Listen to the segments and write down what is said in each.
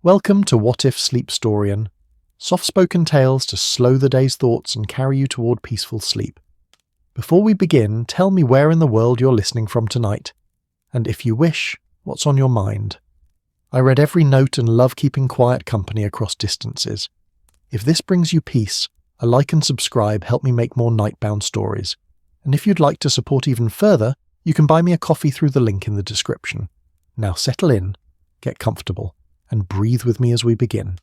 Welcome to What If Sleep Storian, soft-spoken tales to slow the day's thoughts and carry you toward peaceful sleep. Before we begin, tell me where in the world you're listening from tonight, and if you wish, what's on your mind. I read every note and love keeping quiet company across distances. If this brings you peace, a like and subscribe help me make more nightbound stories. And if you'd like to support even further, you can buy me a coffee through the link in the description. Now settle in, get comfortable, and breathe with me as we begin.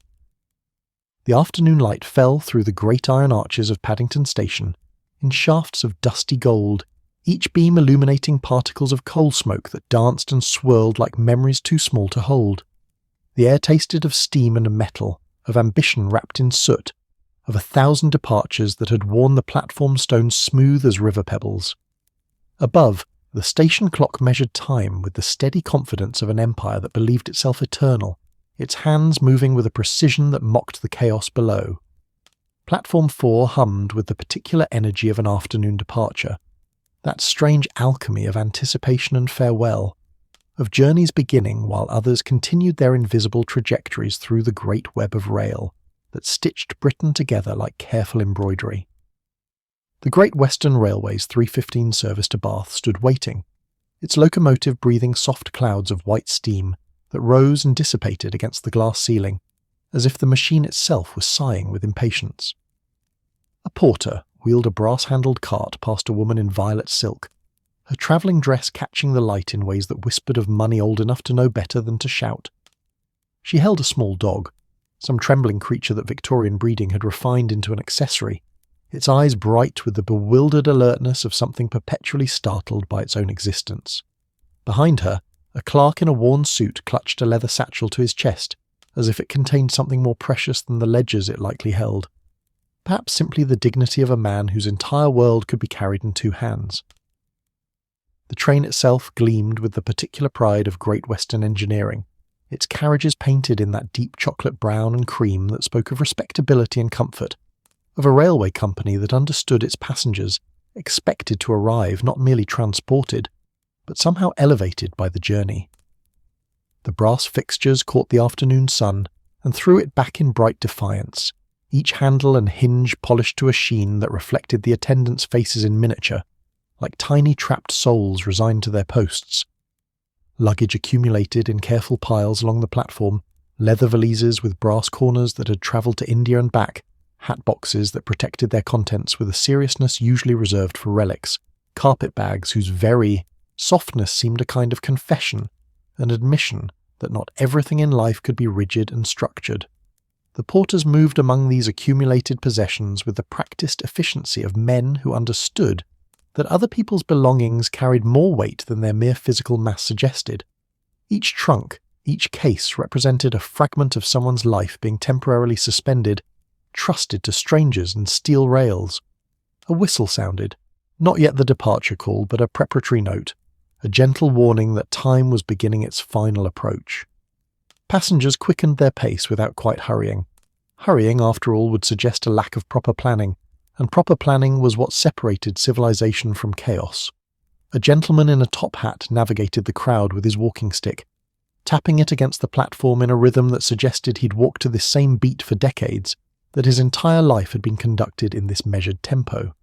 The afternoon light fell through the great iron arches of Paddington Station in shafts of dusty gold, each beam illuminating particles of coal smoke that danced and swirled like memories too small to hold. The air tasted of steam and metal, of ambition wrapped in soot, of 1,000 departures that had worn the platform stones smooth as river pebbles. Above, the station clock measured time with the steady confidence of an empire that believed itself eternal, its hands moving with a precision that mocked the chaos below. Platform 4 hummed with the particular energy of an afternoon departure, that strange alchemy of anticipation and farewell, of journeys beginning while others continued their invisible trajectories through the great web of rail that stitched Britain together like careful embroidery. The Great Western Railway's 3:15 service to Bath stood waiting, its locomotive breathing soft clouds of white steam that rose and dissipated against the glass ceiling, as if the machine itself was sighing with impatience. A porter wheeled a brass-handled cart past a woman in violet silk, her travelling dress catching the light in ways that whispered of money old enough to know better than to shout. She held a small dog, some trembling creature that Victorian breeding had refined into an accessory, its eyes bright with the bewildered alertness of something perpetually startled by its own existence. Behind her, a clerk in a worn suit clutched a leather satchel to his chest, as if it contained something more precious than the ledgers it likely held. Perhaps simply the dignity of a man whose entire world could be carried in two hands. The train itself gleamed with the particular pride of Great Western engineering, its carriages painted in that deep chocolate brown and cream that spoke of respectability and comfort, of a railway company that understood its passengers, expected to arrive not merely transported, but somehow elevated by the journey. The brass fixtures caught the afternoon sun and threw it back in bright defiance, each handle and hinge polished to a sheen that reflected the attendants' faces in miniature, like tiny trapped souls resigned to their posts. Luggage accumulated in careful piles along the platform, leather valises with brass corners that had travelled to India and back, hat boxes that protected their contents with a seriousness usually reserved for relics, carpet bags whose very softness seemed a kind of confession, an admission that not everything in life could be rigid and structured. The porters moved among these accumulated possessions with the practiced efficiency of men who understood that other people's belongings carried more weight than their mere physical mass suggested. Each trunk, each case represented a fragment of someone's life being temporarily suspended, trusted to strangers and steel rails. A whistle sounded, not yet the departure call, but a preparatory note, a gentle warning that time was beginning its final approach. Passengers quickened their pace without quite hurrying. Hurrying, after all, would suggest a lack of proper planning, and proper planning was what separated civilization from chaos. A gentleman in a top hat navigated the crowd with his walking stick, tapping it against the platform in a rhythm that suggested he'd walked to this same beat for decades, that his entire life had been conducted in this measured tempo.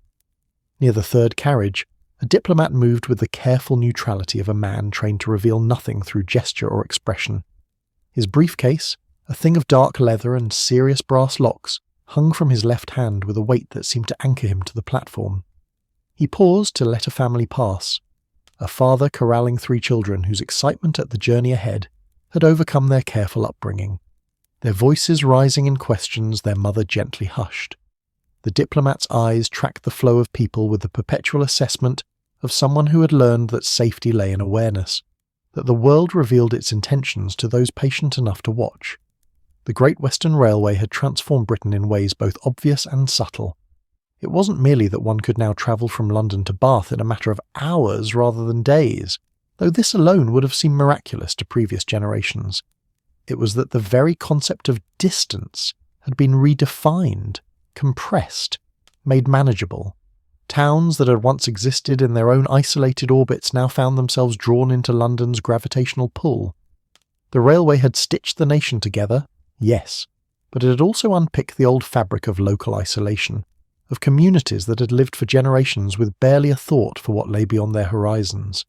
Near the third carriage, a diplomat moved with the careful neutrality of a man trained to reveal nothing through gesture or expression. His briefcase, a thing of dark leather and serious brass locks, hung from his left hand with a weight that seemed to anchor him to the platform. He paused to let a family pass, a father corralling 3 children whose excitement at the journey ahead had overcome their careful upbringing. Their voices rising in questions their mother gently hushed. The diplomat's eyes tracked the flow of people with the perpetual assessment of someone who had learned that safety lay in awareness, that the world revealed its intentions to those patient enough to watch. The Great Western Railway had transformed Britain in ways both obvious and subtle. It wasn't merely that one could now travel from London to Bath in a matter of hours rather than days, though this alone would have seemed miraculous to previous generations. It was that the very concept of distance had been redefined, compressed, made manageable. Towns that had once existed in their own isolated orbits now found themselves drawn into London's gravitational pull. The railway had stitched the nation together, yes, but it had also unpicked the old fabric of local isolation, of communities that had lived for generations with barely a thought for what lay beyond their horizons.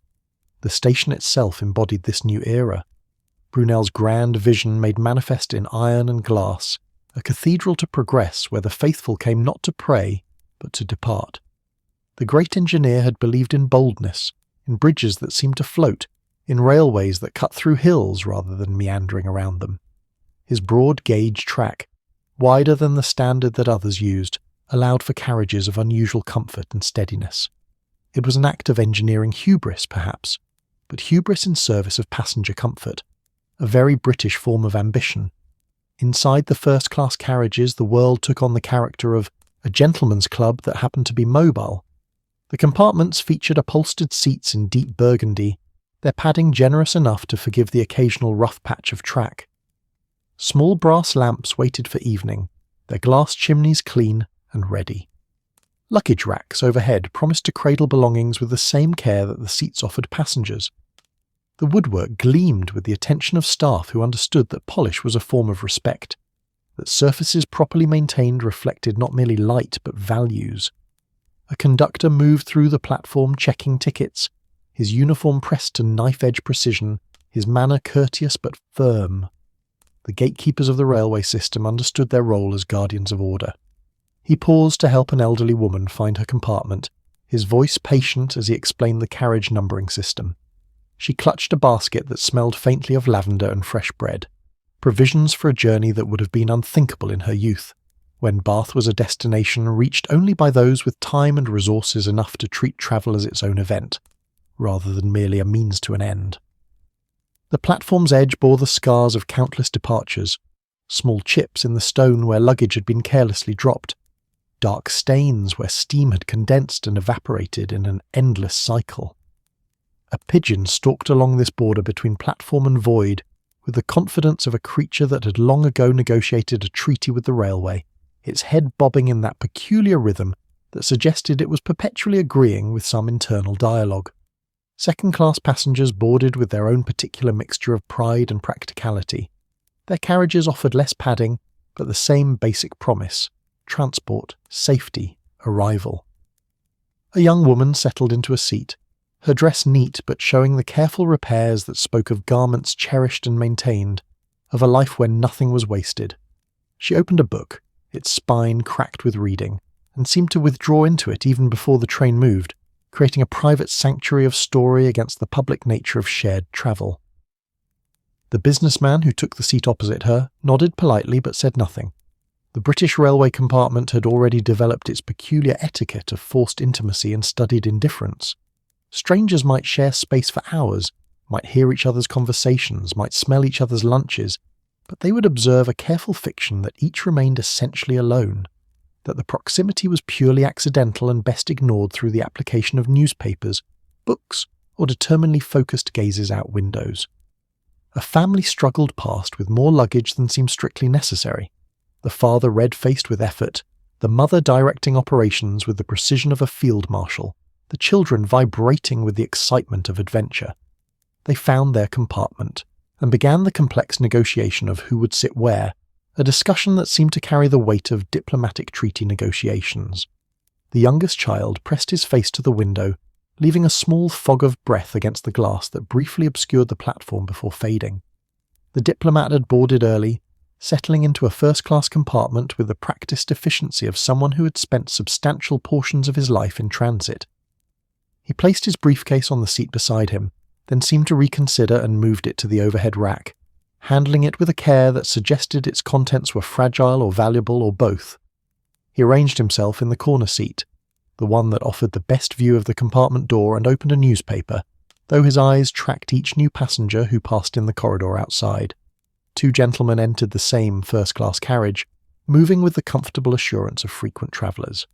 The station itself embodied this new era. Brunel's grand vision made manifest in iron and glass, a cathedral to progress where the faithful came not to pray, but to depart. The great engineer had believed in boldness, in bridges that seemed to float, in railways that cut through hills rather than meandering around them. His broad gauge track, wider than the standard that others used, allowed for carriages of unusual comfort and steadiness. It was an act of engineering hubris, perhaps, but hubris in service of passenger comfort, a very British form of ambition. Inside the first-class carriages, the world took on the character of a gentleman's club that happened to be mobile. The compartments featured upholstered seats in deep burgundy, their padding generous enough to forgive the occasional rough patch of track. Small brass lamps waited for evening, their glass chimneys clean and ready. Luggage racks overhead promised to cradle belongings with the same care that the seats offered passengers. The woodwork gleamed with the attention of staff who understood that polish was a form of respect, that surfaces properly maintained reflected not merely light but values. A conductor moved through the platform checking tickets, his uniform pressed to knife-edge precision, his manner courteous but firm. The gatekeepers of the railway system understood their role as guardians of order. He paused to help an elderly woman find her compartment, his voice patient as he explained the carriage numbering system. She clutched a basket that smelled faintly of lavender and fresh bread, provisions for a journey that would have been unthinkable in her youth, when Bath was a destination reached only by those with time and resources enough to treat travel as its own event, rather than merely a means to an end. The platform's edge bore the scars of countless departures, small chips in the stone where luggage had been carelessly dropped, dark stains where steam had condensed and evaporated in an endless cycle. A pigeon stalked along this border between platform and void with the confidence of a creature that had long ago negotiated a treaty with the railway, its head bobbing in that peculiar rhythm that suggested it was perpetually agreeing with some internal dialogue. Second-class passengers boarded with their own particular mixture of pride and practicality. Their carriages offered less padding, but the same basic promise: transport, safety, arrival. A young woman settled into a seat, her dress neat but showing the careful repairs that spoke of garments cherished and maintained, of a life where nothing was wasted. She opened a book, its spine cracked with reading, and seemed to withdraw into it even before the train moved, creating a private sanctuary of story against the public nature of shared travel. The businessman who took the seat opposite her nodded politely but said nothing. The British railway compartment had already developed its peculiar etiquette of forced intimacy and studied indifference. Strangers might share space for hours, might hear each other's conversations, might smell each other's lunches, but they would observe a careful fiction that each remained essentially alone, that the proximity was purely accidental and best ignored through the application of newspapers, books, or determinedly focused gazes out windows. A family struggled past with more luggage than seemed strictly necessary, the father red-faced with effort, the mother directing operations with the precision of a field marshal, the children vibrating with the excitement of adventure. They found their compartment, and began the complex negotiation of who would sit where, a discussion that seemed to carry the weight of diplomatic treaty negotiations. The youngest child pressed his face to the window, leaving a small fog of breath against the glass that briefly obscured the platform before fading. The diplomat had boarded early, settling into a first-class compartment with the practiced efficiency of someone who had spent substantial portions of his life in transit. He placed his briefcase on the seat beside him, then seemed to reconsider and moved it to the overhead rack, handling it with a care that suggested its contents were fragile or valuable or both. He arranged himself in the corner seat, the one that offered the best view of the compartment door, and opened a newspaper, though his eyes tracked each new passenger who passed in the corridor outside. 2 gentlemen entered the same first-class carriage, moving with the comfortable assurance of frequent travellers.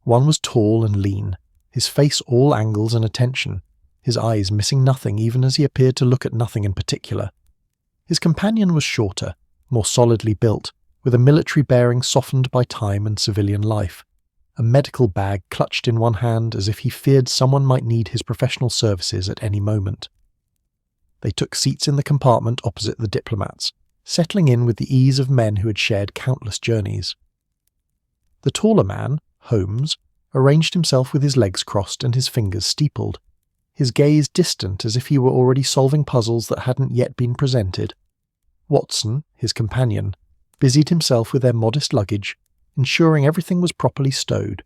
One was tall and lean, his face all angles and attention, his eyes missing nothing even as he appeared to look at nothing in particular. His companion was shorter, more solidly built, with a military bearing softened by time and civilian life, a medical bag clutched in one hand as if he feared someone might need his professional services at any moment. They took seats in the compartment opposite the diplomats, settling in with the ease of men who had shared countless journeys. The taller man, Holmes, arranged himself with his legs crossed and his fingers steepled, his gaze distant as if he were already solving puzzles that hadn't yet been presented. Watson, his companion, busied himself with their modest luggage, ensuring everything was properly stowed,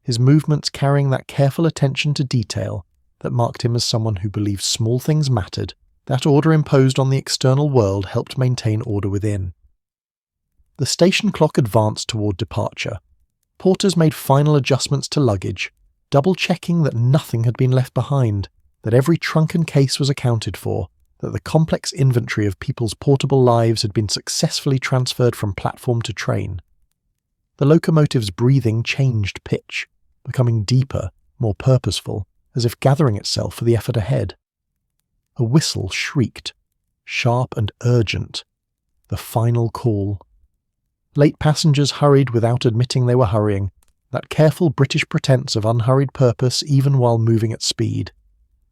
his movements carrying that careful attention to detail that marked him as someone who believed small things mattered. That order imposed on the external world helped maintain order within. The station clock advanced toward departure. Porters made final adjustments to luggage, double-checking that nothing had been left behind, that every trunk and case was accounted for, that the complex inventory of people's portable lives had been successfully transferred from platform to train. The locomotive's breathing changed pitch, becoming deeper, more purposeful, as if gathering itself for the effort ahead. A whistle shrieked, sharp and urgent, the final call. Late passengers hurried without admitting they were hurrying, that careful British pretense of unhurried purpose even while moving at speed.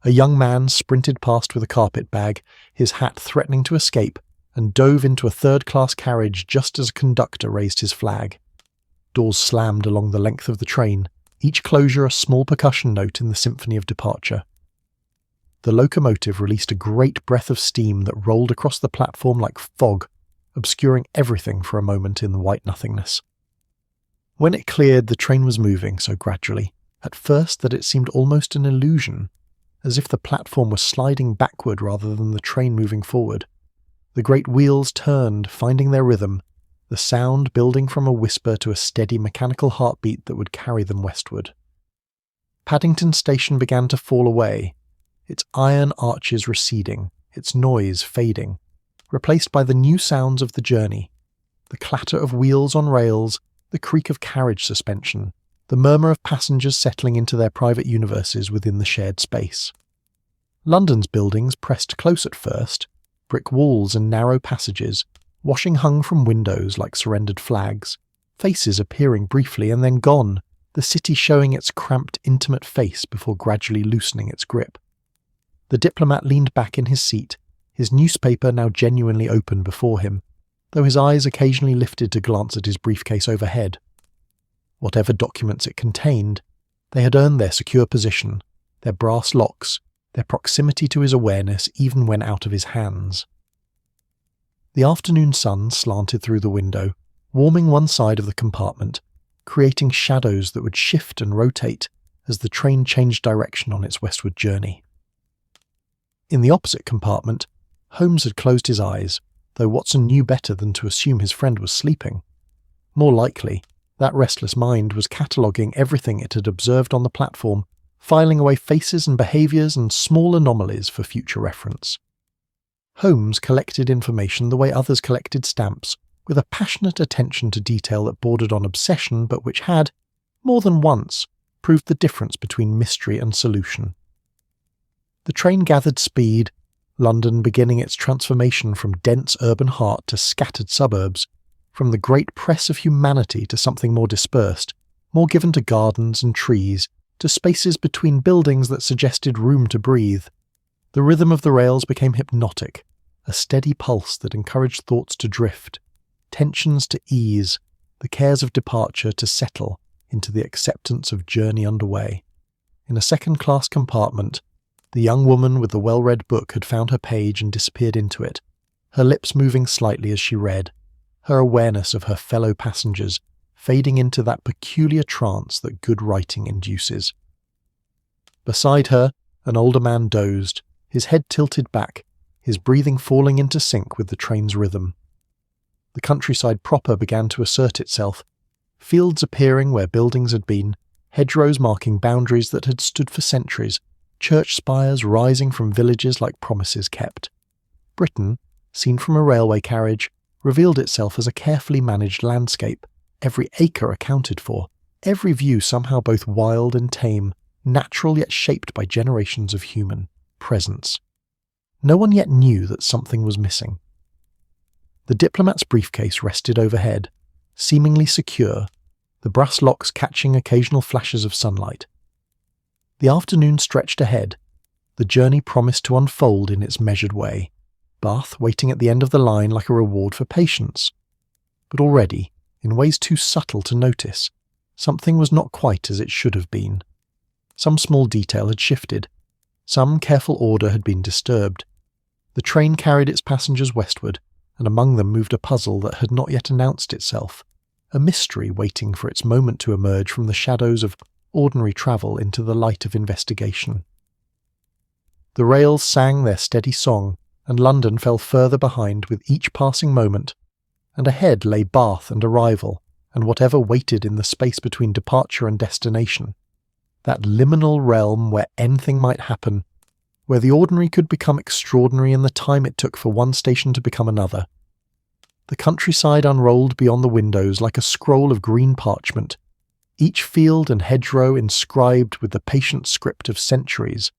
A young man sprinted past with a carpet bag, his hat threatening to escape, and dove into a third-class carriage just as a conductor raised his flag. Doors slammed along the length of the train, each closure a small percussion note in the symphony of departure. The locomotive released a great breath of steam that rolled across the platform like fog, obscuring everything for a moment in the white nothingness. When it cleared, the train was moving so gradually, at first that it seemed almost an illusion, as if the platform was sliding backward rather than the train moving forward. The great wheels turned, finding their rhythm, the sound building from a whisper to a steady mechanical heartbeat that would carry them westward. Paddington Station began to fall away, its iron arches receding, its noise fading, replaced by the new sounds of the journey, the clatter of wheels on rails, the creak of carriage suspension, the murmur of passengers settling into their private universes within the shared space. London's buildings pressed close at first, brick walls and narrow passages, washing hung from windows like surrendered flags, faces appearing briefly and then gone, the city showing its cramped, intimate face before gradually loosening its grip. The diplomat leaned back in his seat, his newspaper now genuinely open before him, though his eyes occasionally lifted to glance at his briefcase overhead. Whatever documents it contained, they had earned their secure position, their brass locks, their proximity to his awareness even when out of his hands. The afternoon sun slanted through the window, warming one side of the compartment, creating shadows that would shift and rotate as the train changed direction on its westward journey. In the opposite compartment, Holmes had closed his eyes, though Watson knew better than to assume his friend was sleeping. More likely, that restless mind was cataloguing everything it had observed on the platform, filing away faces and behaviours and small anomalies for future reference. Holmes collected information the way others collected stamps, with a passionate attention to detail that bordered on obsession but which had, more than once, proved the difference between mystery and solution. The train gathered speed, London beginning its transformation from dense urban heart to scattered suburbs, from the great press of humanity to something more dispersed, more given to gardens and trees, to spaces between buildings that suggested room to breathe. The rhythm of the rails became hypnotic, a steady pulse that encouraged thoughts to drift, tensions to ease, the cares of departure to settle into the acceptance of journey underway. In a second-class compartment, the young woman with the well-read book had found her page and disappeared into it, her lips moving slightly as she read, her awareness of her fellow passengers fading into that peculiar trance that good writing induces. Beside her, an older man dozed, his head tilted back, his breathing falling into sync with the train's rhythm. The countryside proper began to assert itself, fields appearing where buildings had been, hedgerows marking boundaries that had stood for centuries, church spires rising from villages like promises kept. Britain, seen from a railway carriage, revealed itself as a carefully managed landscape, every acre accounted for, every view somehow both wild and tame, natural yet shaped by generations of human presence. No one yet knew that something was missing. The diplomat's briefcase rested overhead, seemingly secure, the brass locks catching occasional flashes of sunlight. The afternoon stretched ahead, the journey promised to unfold in its measured way, Bath waiting at the end of the line like a reward for patience. But already, in ways too subtle to notice, something was not quite as it should have been. Some small detail had shifted. Some careful order had been disturbed. The train carried its passengers westward, and among them moved a puzzle that had not yet announced itself, a mystery waiting for its moment to emerge from the shadows of ordinary travel into the light of investigation. The rails sang their steady song, and London fell further behind with each passing moment, and ahead lay Bath and arrival, and whatever waited in the space between departure and destination, that liminal realm where anything might happen, where the ordinary could become extraordinary in the time it took for one station to become another. The countryside unrolled beyond the windows like a scroll of green parchment, each field and hedgerow inscribed with the patient script of centuries.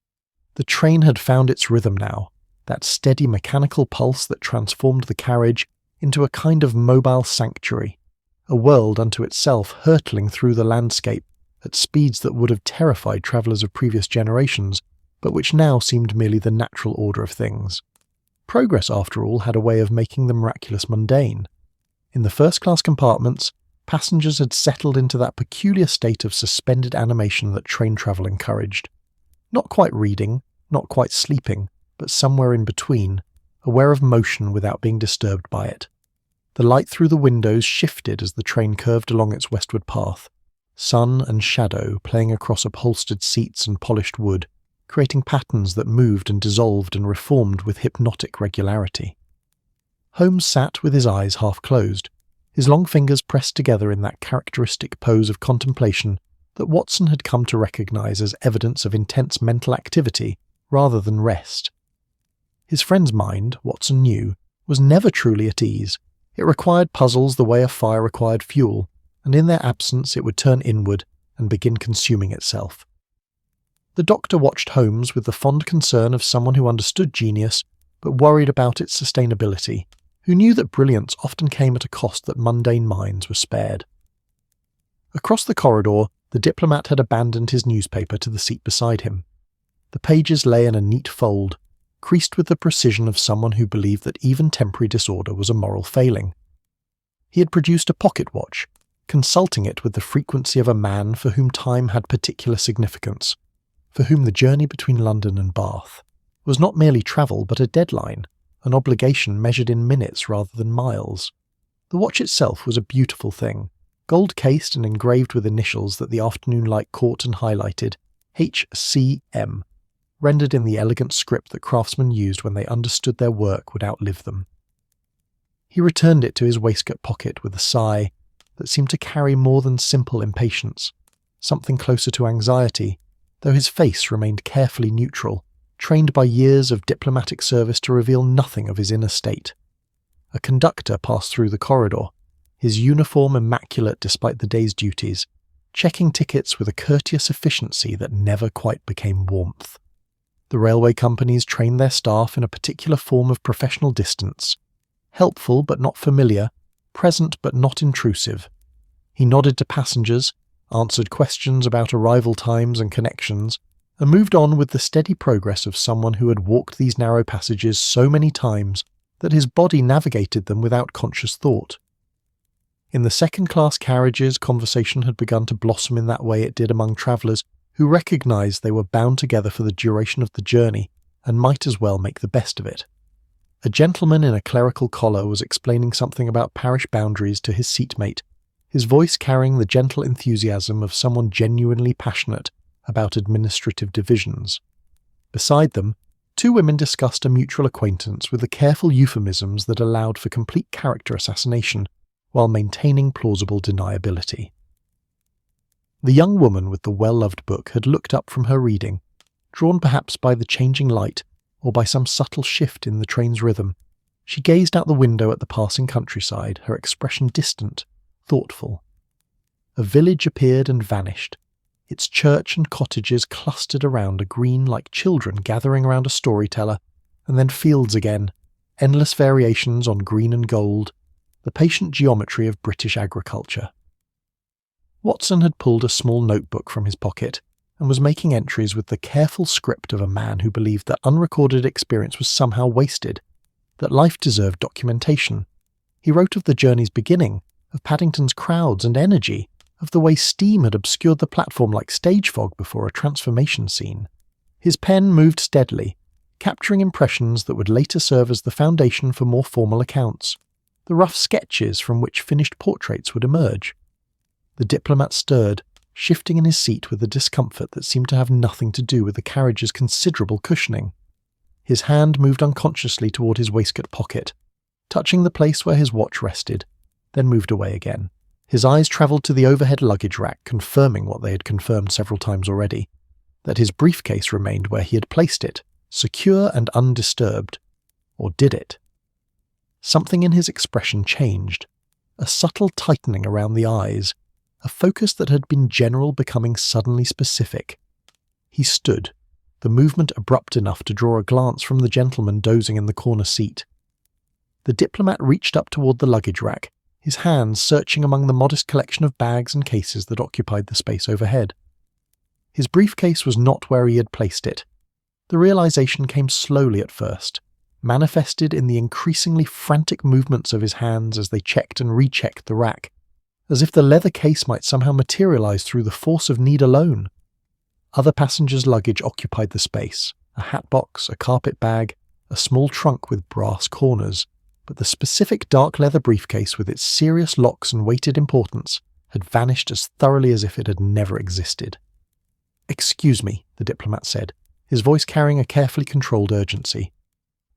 The train had found its rhythm now, that steady mechanical pulse that transformed the carriage into a kind of mobile sanctuary, a world unto itself hurtling through the landscape at speeds that would have terrified travellers of previous generations, but which now seemed merely the natural order of things. Progress, after all, had a way of making the miraculous mundane. In the first-class compartments, passengers had settled into that peculiar state of suspended animation that train travel encouraged. Not quite reading, not quite sleeping, but somewhere in between, aware of motion without being disturbed by it. The light through the windows shifted as the train curved along its westward path, sun and shadow playing across upholstered seats and polished wood, creating patterns that moved and dissolved and reformed with hypnotic regularity. Holmes sat with his eyes half closed, his long fingers pressed together in that characteristic pose of contemplation that Watson had come to recognise as evidence of intense mental activity rather than rest. His friend's mind, Watson knew, was never truly at ease. It required puzzles the way a fire required fuel, and in their absence it would turn inward and begin consuming itself. The doctor watched Holmes with the fond concern of someone who understood genius, but worried about its sustainability, who knew that brilliance often came at a cost that mundane minds were spared. Across the corridor, the diplomat had abandoned his newspaper to the seat beside him. The pages lay in a neat fold, creased with the precision of someone who believed that even temporary disorder was a moral failing. He had produced a pocket watch, consulting it with the frequency of a man for whom time had particular significance, for whom the journey between London and Bath was not merely travel but a deadline, an obligation measured in minutes rather than miles. The watch itself was a beautiful thing, gold-cased and engraved with initials that the afternoon light caught and highlighted, HCM, rendered in the elegant script that craftsmen used when they understood their work would outlive them. He returned it to his waistcoat pocket with a sigh that seemed to carry more than simple impatience, something closer to anxiety, though his face remained carefully neutral, trained by years of diplomatic service to reveal nothing of his inner state. A conductor passed through the corridor, his uniform immaculate despite the day's duties, checking tickets with a courteous efficiency that never quite became warmth. The railway companies trained their staff in a particular form of professional distance, helpful but not familiar, present but not intrusive. He nodded to passengers, answered questions about arrival times and connections, and moved on with the steady progress of someone who had walked these narrow passages so many times that his body navigated them without conscious thought. In the second-class carriages, conversation had begun to blossom in that way it did among travellers who recognised they were bound together for the duration of the journey and might as well make the best of it. A gentleman in a clerical collar was explaining something about parish boundaries to his seatmate, his voice carrying the gentle enthusiasm of someone genuinely passionate about administrative divisions. Beside them, two women discussed a mutual acquaintance with the careful euphemisms that allowed for complete character assassination while maintaining plausible deniability. The young woman with the well-loved book had looked up from her reading, drawn perhaps by the changing light or by some subtle shift in the train's rhythm. She gazed out the window at the passing countryside, her expression distant, thoughtful. A village appeared and vanished, its church and cottages clustered around a green like children gathering around a storyteller, and then fields again, endless variations on green and gold, the patient geometry of British agriculture. Watson had pulled a small notebook from his pocket and was making entries with the careful script of a man who believed that unrecorded experience was somehow wasted, that life deserved documentation. He wrote of the journey's beginning, of Paddington's crowds and energy, of the way steam had obscured the platform like stage fog before a transformation scene. His pen moved steadily, capturing impressions that would later serve as the foundation for more formal accounts, the rough sketches from which finished portraits would emerge. The diplomat stirred, shifting in his seat with a discomfort that seemed to have nothing to do with the carriage's considerable cushioning. His hand moved unconsciously toward his waistcoat pocket, touching the place where his watch rested, then moved away again. His eyes travelled to the overhead luggage rack, confirming what they had confirmed several times already, that his briefcase remained where he had placed it, secure and undisturbed. Or did it? Something in his expression changed, a subtle tightening around the eyes, a focus that had been general becoming suddenly specific. He stood, the movement abrupt enough to draw a glance from the gentleman dozing in the corner seat. The diplomat reached up toward the luggage rack, his hands searching among the modest collection of bags and cases that occupied the space overhead. His briefcase was not where he had placed it. The realization came slowly at first, manifested in the increasingly frantic movements of his hands as they checked and rechecked the rack, as if the leather case might somehow materialize through the force of need alone. Other passengers' luggage occupied the space, a hatbox, a carpet bag, a small trunk with brass corners, but the specific dark leather briefcase with its serious locks and weighted importance had vanished as thoroughly as if it had never existed. "Excuse me," the diplomat said, his voice carrying a carefully controlled urgency.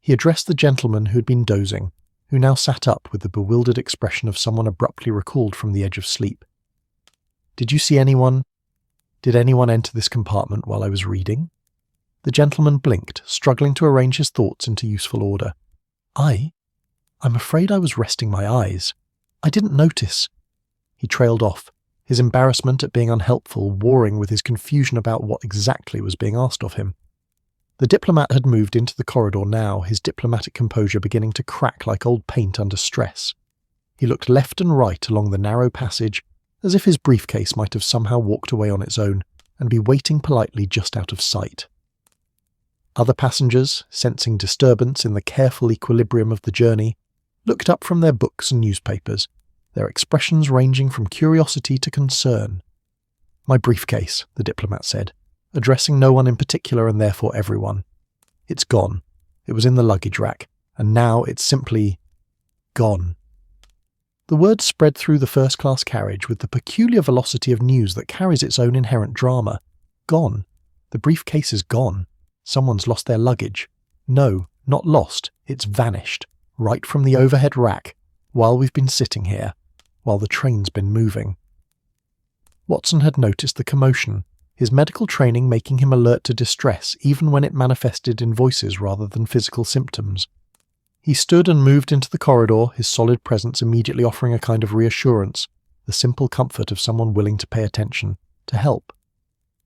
He addressed the gentleman who had been dozing, who now sat up with the bewildered expression of someone abruptly recalled from the edge of sleep. "Did you see anyone? Did anyone enter this compartment while I was reading?" The gentleman blinked, struggling to arrange his thoughts into useful order. I'm afraid I was resting my eyes. I didn't notice." He trailed off, his embarrassment at being unhelpful warring with his confusion about what exactly was being asked of him. The diplomat had moved into the corridor now, his diplomatic composure beginning to crack like old paint under stress. He looked left and right along the narrow passage, as if his briefcase might have somehow walked away on its own and be waiting politely just out of sight. Other passengers, sensing disturbance in the careful equilibrium of the journey, looked up from their books and newspapers, their expressions ranging from curiosity to concern. "My briefcase," the diplomat said, addressing no one in particular and therefore everyone. "It's gone. It was in the luggage rack, and now it's simply gone." The word spread through the first-class carriage with the peculiar velocity of news that carries its own inherent drama. Gone. The briefcase is gone. Someone's lost their luggage. No, not lost. It's vanished, right from the overhead rack, while we've been sitting here, while the train's been moving. Watson had noticed the commotion, his medical training making him alert to distress even when it manifested in voices rather than physical symptoms. He stood and moved into the corridor, his solid presence immediately offering a kind of reassurance, the simple comfort of someone willing to pay attention, to help.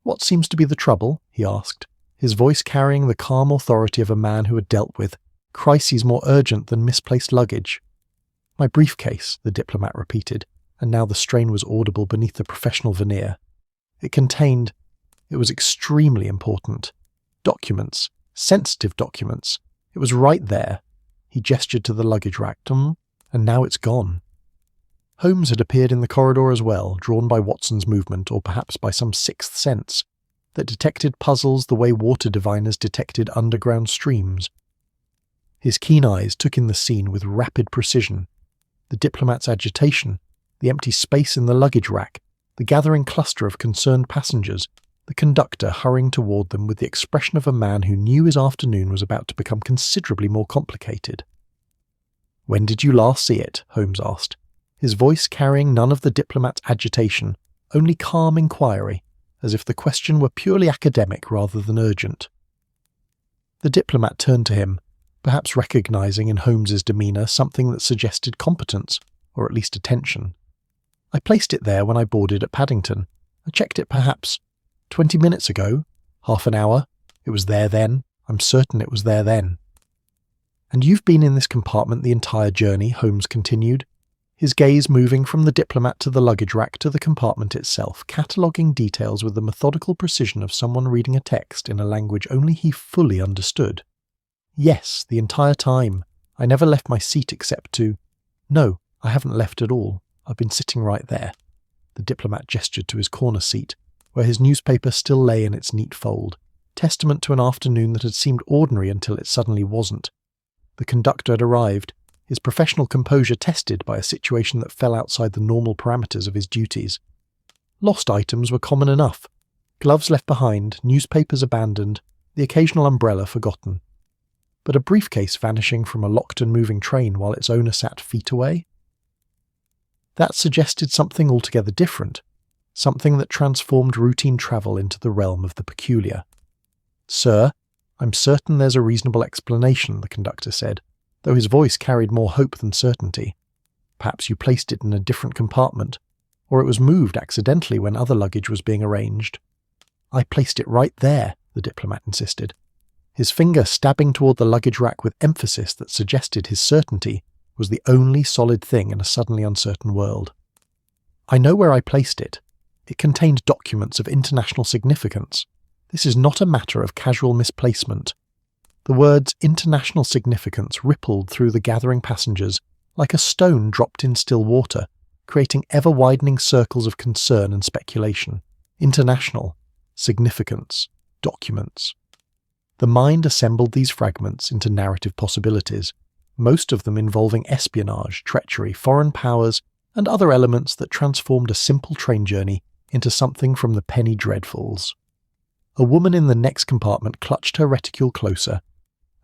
"What seems to be the trouble?" he asked, his voice carrying the calm authority of a man who had dealt with crises more urgent than misplaced luggage. "My briefcase," the diplomat repeated, and now the strain was audible beneath the professional veneer. It was extremely important. Documents, sensitive documents. It was right there. He gestured to the luggage rack, and now it's gone. Holmes had appeared in the corridor as well, drawn by Watson's movement or perhaps by some sixth sense that detected puzzles the way water diviners detected underground streams. His keen eyes took in the scene with rapid precision. The diplomat's agitation, the empty space in the luggage rack, the gathering cluster of concerned passengers, the conductor hurrying toward them with the expression of a man who knew his afternoon was about to become considerably more complicated. "When did you last see it?" Holmes asked, his voice carrying none of the diplomat's agitation, only calm inquiry, as if the question were purely academic rather than urgent. The diplomat turned to him, perhaps recognizing in Holmes's demeanour something that suggested competence, or at least attention. "I placed it there when I boarded at Paddington. I checked it perhaps 20 minutes ago, half an hour. It was there then. I'm certain it was there then." "And you've been in this compartment the entire journey," Holmes continued. his gaze moving from the diplomat to the luggage rack to the compartment itself, cataloguing details with the methodical precision of someone reading a text in a language only he fully understood. Yes, the entire time. I never left my seat except to... No, I haven't left at all. I've been sitting right there. The diplomat gestured to his corner seat, where his newspaper still lay in its neat fold, testament to an afternoon that had seemed ordinary until it suddenly wasn't. The conductor had arrived, his professional composure tested by a situation that fell outside the normal parameters of his duties. Lost items were common enough. Gloves left behind, newspapers abandoned, the occasional umbrella forgotten. But a briefcase vanishing from a locked and moving train while its owner sat feet away? That suggested something altogether different, something that transformed routine travel into the realm of the peculiar. "Sir, I'm certain there's a reasonable explanation," the conductor said, though his voice carried more hope than certainty. "Perhaps you placed it in a different compartment, or it was moved accidentally when other luggage was being arranged." "I placed it right there," the diplomat insisted, his finger stabbing toward the luggage rack with emphasis that suggested his certainty was the only solid thing in a suddenly uncertain world. "I know where I placed it. It contained documents of international significance. This is not a matter of casual misplacement." The words international significance rippled through the gathering passengers like a stone dropped in still water, creating ever-widening circles of concern and speculation. International, significance, documents. The mind assembled these fragments into narrative possibilities, most of them involving espionage, treachery, foreign powers, and other elements that transformed a simple train journey into something from the penny dreadfuls. A woman in the next compartment clutched her reticule closer,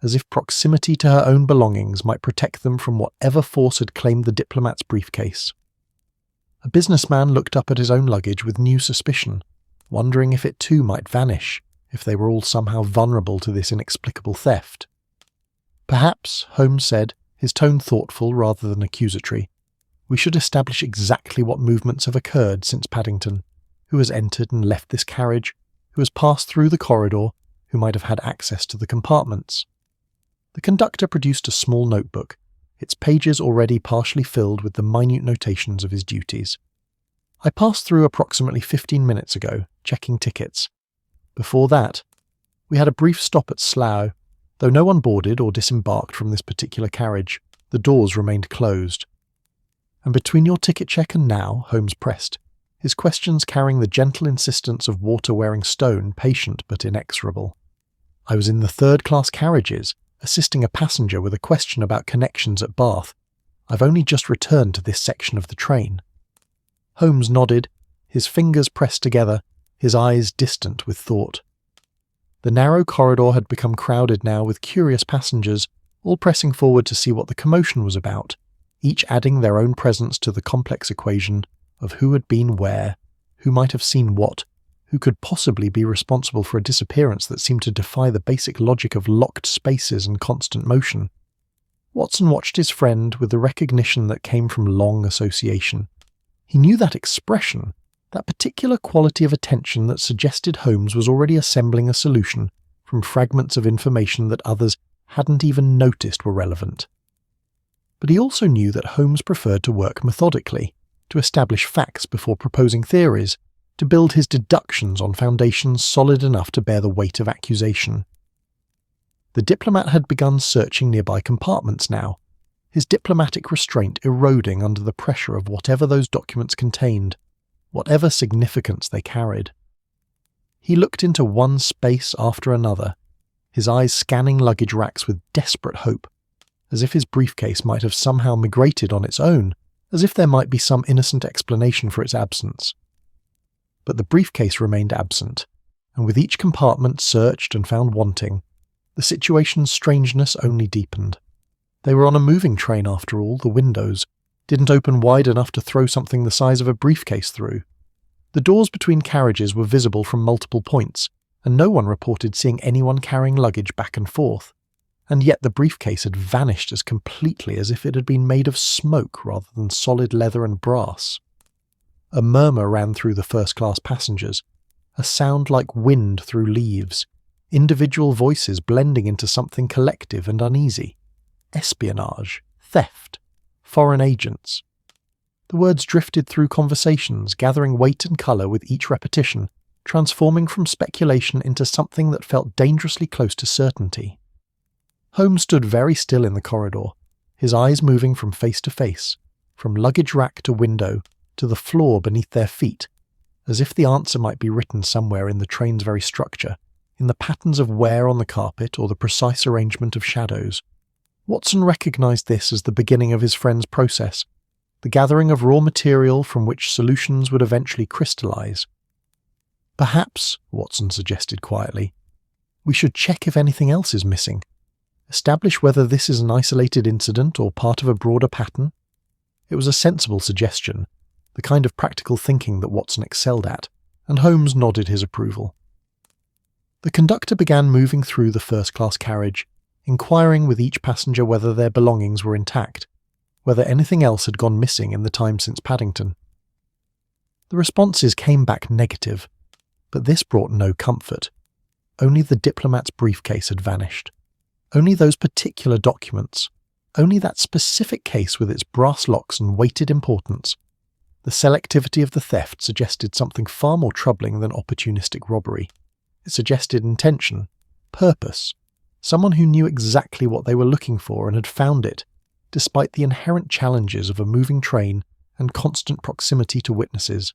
as if proximity to her own belongings might protect them from whatever force had claimed the diplomat's briefcase. A businessman looked up at his own luggage with new suspicion, wondering if it too might vanish, if they were all somehow vulnerable to this inexplicable theft. "Perhaps," Holmes said, his tone thoughtful rather than accusatory, "we should establish exactly what movements have occurred since Paddington, who has entered and left this carriage, who has passed through the corridor, who might have had access to the compartments." The conductor produced a small notebook, its pages already partially filled with the minute notations of his duties. "I passed through approximately 15 minutes ago, checking tickets. Before that, we had a brief stop at Slough. Though no one boarded or disembarked from this particular carriage, the doors remained closed." "And between your ticket check and now," Holmes pressed, his questions carrying the gentle insistence of water-wearing stone, patient but inexorable. "I was in the third-class carriages, assisting a passenger with a question about connections at Bath. I've only just returned to this section of the train." Holmes nodded, his fingers pressed together, his eyes distant with thought. The narrow corridor had become crowded now with curious passengers, all pressing forward to see what the commotion was about, each adding their own presence to the complex equation of who had been where, who might have seen what, who could possibly be responsible for a disappearance that seemed to defy the basic logic of locked spaces and constant motion. Watson watched his friend with the recognition that came from long association. He knew that expression, that particular quality of attention that suggested Holmes was already assembling a solution from fragments of information that others hadn't even noticed were relevant. But he also knew that Holmes preferred to work methodically, to establish facts before proposing theories, to build his deductions on foundations solid enough to bear the weight of accusation. The diplomat had begun searching nearby compartments now, his diplomatic restraint eroding under the pressure of whatever those documents contained, whatever significance they carried. He looked into one space after another, his eyes scanning luggage racks with desperate hope, as if his briefcase might have somehow migrated on its own, as if there might be some innocent explanation for its absence. But the briefcase remained absent, and with each compartment searched and found wanting, the situation's strangeness only deepened. They were on a moving train after all, the windows didn't open wide enough to throw something the size of a briefcase through. The doors between carriages were visible from multiple points, and no one reported seeing anyone carrying luggage back and forth. And yet the briefcase had vanished as completely as if it had been made of smoke rather than solid leather and brass. A murmur ran through the first-class passengers, a sound like wind through leaves, individual voices blending into something collective and uneasy. Espionage, theft, foreign agents. The words drifted through conversations, gathering weight and colour with each repetition, transforming from speculation into something that felt dangerously close to certainty. Holmes stood very still in the corridor, his eyes moving from face to face, from luggage rack to window, to the floor beneath their feet, as if the answer might be written somewhere in the train's very structure, in the patterns of wear on the carpet or the precise arrangement of shadows. Watson recognised this as the beginning of his friend's process, the gathering of raw material from which solutions would eventually crystallise. "Perhaps," Watson suggested quietly, "we should check if anything else is missing. Establish whether this is an isolated incident or part of a broader pattern." It was a sensible suggestion, the kind of practical thinking that Watson excelled at, and Holmes nodded his approval. The conductor began moving through the first-class carriage, inquiring with each passenger whether their belongings were intact, whether anything else had gone missing in the time since Paddington. The responses came back negative, but this brought no comfort. Only the diplomat's briefcase had vanished. Only those particular documents. Only that specific case with its brass locks and weighted importance. The selectivity of the theft suggested something far more troubling than opportunistic robbery. It suggested intention, purpose, someone who knew exactly what they were looking for and had found it, despite the inherent challenges of a moving train and constant proximity to witnesses.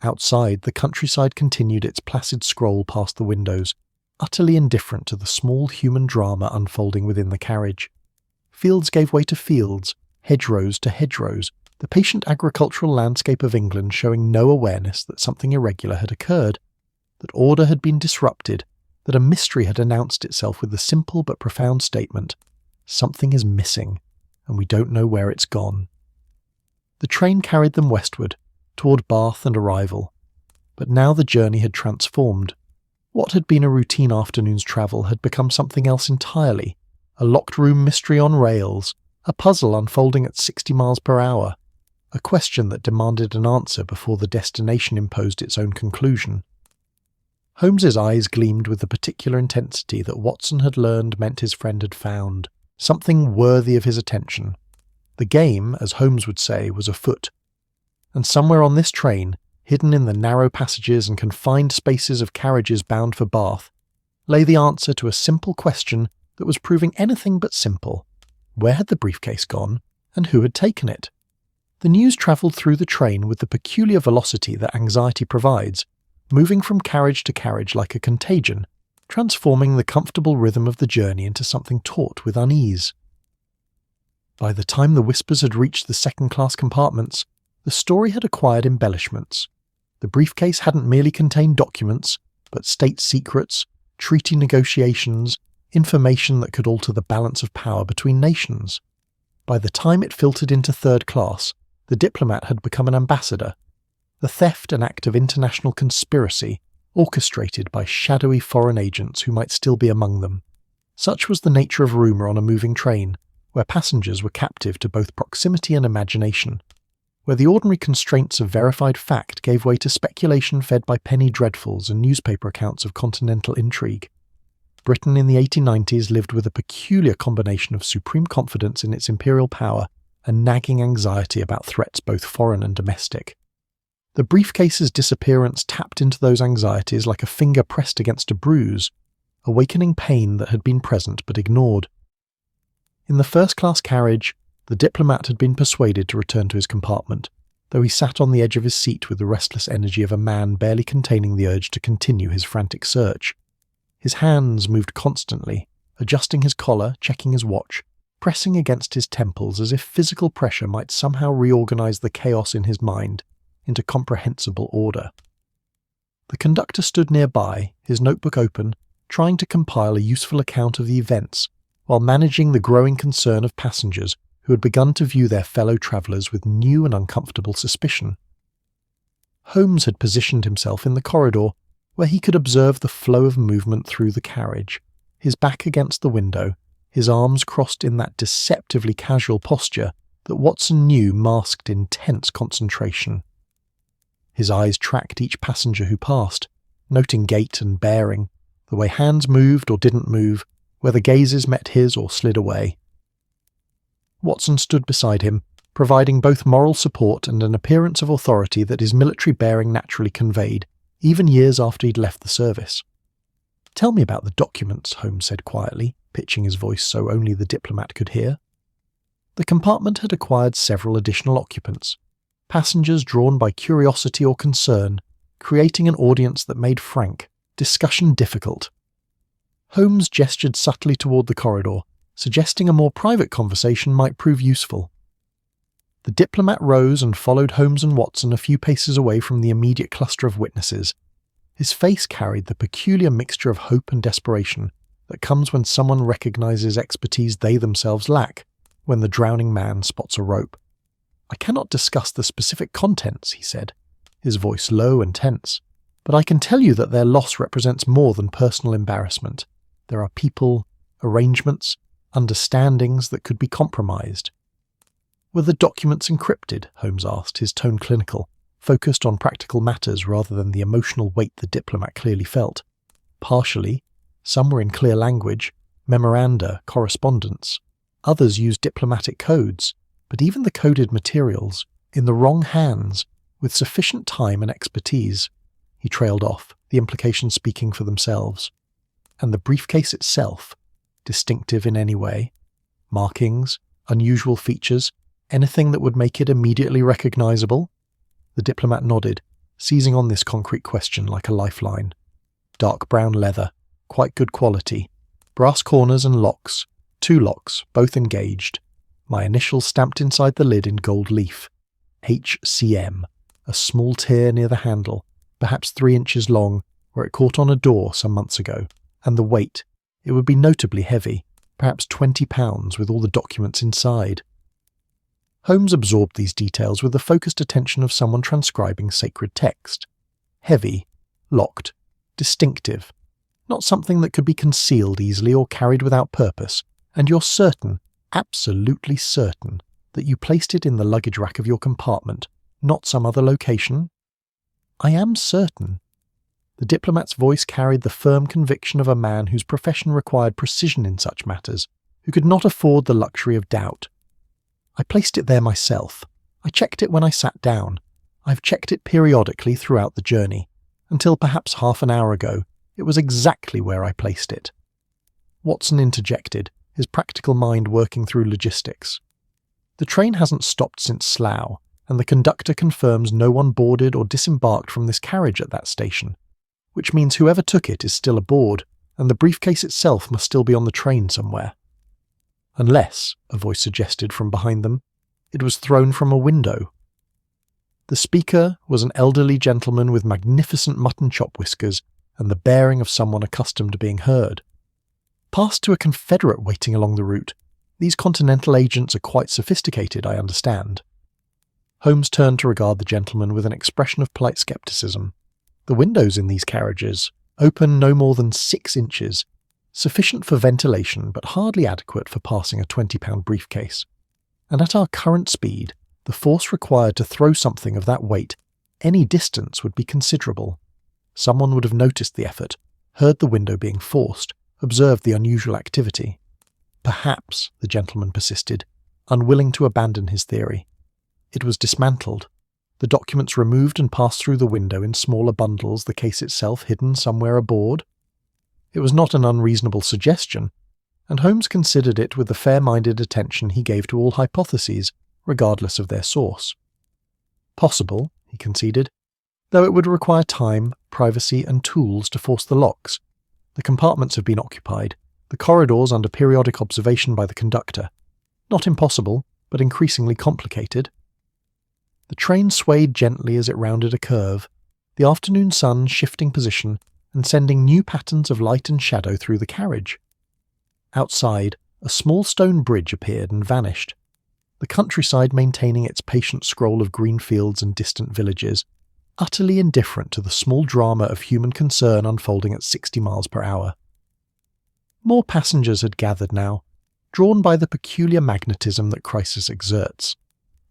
Outside, the countryside continued its placid scroll past the windows, utterly indifferent to the small human drama unfolding within the carriage. Fields gave way to fields, hedgerows to hedgerows, the patient agricultural landscape of England showing no awareness that something irregular had occurred, that order had been disrupted, that a mystery had announced itself with the simple but profound statement, "Something is missing, and we don't know where it's gone." The train carried them westward, toward Bath and arrival. But now the journey had transformed. What had been a routine afternoon's travel had become something else entirely, a locked-room mystery on rails, a puzzle unfolding at 60 miles per hour, a question that demanded an answer before the destination imposed its own conclusion. Holmes's eyes gleamed with the particular intensity that Watson had learned meant his friend had found, something worthy of his attention. The game, as Holmes would say, was afoot. And somewhere on this train, hidden in the narrow passages and confined spaces of carriages bound for Bath, lay the answer to a simple question that was proving anything but simple. Where had the briefcase gone, and who had taken it? The news travelled through the train with the peculiar velocity that anxiety provides, moving from carriage to carriage like a contagion, transforming the comfortable rhythm of the journey into something taut with unease. By the time the whispers had reached the second-class compartments, the story had acquired embellishments. The briefcase hadn't merely contained documents, but state secrets, treaty negotiations, information that could alter the balance of power between nations. By the time it filtered into third class, the diplomat had become an ambassador. The theft an act of international conspiracy, orchestrated by shadowy foreign agents who might still be among them. Such was the nature of rumour on a moving train, where passengers were captive to both proximity and imagination, where the ordinary constraints of verified fact gave way to speculation fed by penny dreadfuls and newspaper accounts of continental intrigue. Britain in the 1890s lived with a peculiar combination of supreme confidence in its imperial power and nagging anxiety about threats both foreign and domestic. The briefcase's disappearance tapped into those anxieties like a finger pressed against a bruise, awakening pain that had been present but ignored. In the first-class carriage, the diplomat had been persuaded to return to his compartment, though he sat on the edge of his seat with the restless energy of a man barely containing the urge to continue his frantic search. His hands moved constantly, adjusting his collar, checking his watch, pressing against his temples as if physical pressure might somehow reorganize the chaos in his mind into comprehensible order. The conductor stood nearby, his notebook open, trying to compile a useful account of the events, while managing the growing concern of passengers who had begun to view their fellow travellers with new and uncomfortable suspicion. Holmes had positioned himself in the corridor, where he could observe the flow of movement through the carriage, his back against the window, his arms crossed in that deceptively casual posture that Watson knew masked intense concentration. His eyes tracked each passenger who passed, noting gait and bearing, the way hands moved or didn't move, whether gazes met his or slid away. Watson stood beside him, providing both moral support and an appearance of authority that his military bearing naturally conveyed, even years after he'd left the service. "Tell me about the documents," Holmes said quietly, pitching his voice so only the diplomat could hear. The compartment had acquired several additional occupants, passengers drawn by curiosity or concern, creating an audience that made frank discussion difficult. Holmes gestured subtly toward the corridor, suggesting a more private conversation might prove useful. The diplomat rose and followed Holmes and Watson a few paces away from the immediate cluster of witnesses. His face carried the peculiar mixture of hope and desperation that comes when someone recognizes expertise they themselves lack, when the drowning man spots a rope. "I cannot discuss the specific contents," he said, his voice low and tense, "but I can tell you that their loss represents more than personal embarrassment. There are people, arrangements, understandings that could be compromised." "Were the documents encrypted?" Holmes asked, his tone clinical, focused on practical matters rather than the emotional weight the diplomat clearly felt. "Partially. Some were in clear language, memoranda, correspondence. Others used diplomatic codes, but even the coded materials, in the wrong hands, with sufficient time and expertise." He trailed off, the implications speaking for themselves. "And the briefcase itself, distinctive in any way? Markings, unusual features, anything that would make it immediately recognizable?" The diplomat nodded, seizing on this concrete question like a lifeline. "Dark brown leather, quite good quality. Brass corners and locks, 2 locks, both engaged. My initials stamped inside the lid in gold leaf. HCM, a small tear near the handle, perhaps 3 inches long, where it caught on a door some months ago. And the weight, it would be notably heavy, perhaps 20 pounds with all the documents inside." Holmes absorbed these details with the focused attention of someone transcribing sacred text. Heavy, locked, distinctive, not something that could be concealed easily or carried without purpose, and you're certain, absolutely certain, that you placed it in the luggage rack of your compartment, not some other location? "I am certain." The diplomat's voice carried the firm conviction of a man whose profession required precision in such matters, who could not afford the luxury of doubt. "I placed it there myself. I checked it when I sat down. I've checked it periodically throughout the journey. Until perhaps half an hour ago, it was exactly where I placed it." Watson interjected, his practical mind working through logistics. "The train hasn't stopped since Slough, and the conductor confirms no one boarded or disembarked from this carriage at that station, which means whoever took it is still aboard, and the briefcase itself must still be on the train somewhere. Unless," a voice suggested from behind them, "it was thrown from a window." The speaker was an elderly gentleman with magnificent mutton chop whiskers and the bearing of someone accustomed to being heard. "Passed to a Confederate waiting along the route. These Continental agents are quite sophisticated, I understand." Holmes turned to regard the gentleman with an expression of polite scepticism. "The windows in these carriages open no more than 6 inches, sufficient for ventilation but hardly adequate for passing a 20-pound briefcase. And at our current speed, the force required to throw something of that weight any distance would be considerable. Someone would have noticed the effort, heard the window being forced, observed the unusual activity." "Perhaps," the gentleman persisted, unwilling to abandon his theory. "It was dismantled, the documents removed and passed through the window in smaller bundles, the case itself hidden somewhere aboard." It was not an unreasonable suggestion, and Holmes considered it with the fair-minded attention he gave to all hypotheses, regardless of their source. "Possible," he conceded, "though it would require time, privacy, and tools to force the locks. The compartments have been occupied, the corridors under periodic observation by the conductor. Not impossible, but increasingly complicated." The train swayed gently as it rounded a curve, the afternoon sun shifting position and sending new patterns of light and shadow through the carriage. Outside, a small stone bridge appeared and vanished, the countryside maintaining its patient scroll of green fields and distant villages, utterly indifferent to the small drama of human concern unfolding at 60 miles per hour. More passengers had gathered now, drawn by the peculiar magnetism that crisis exerts.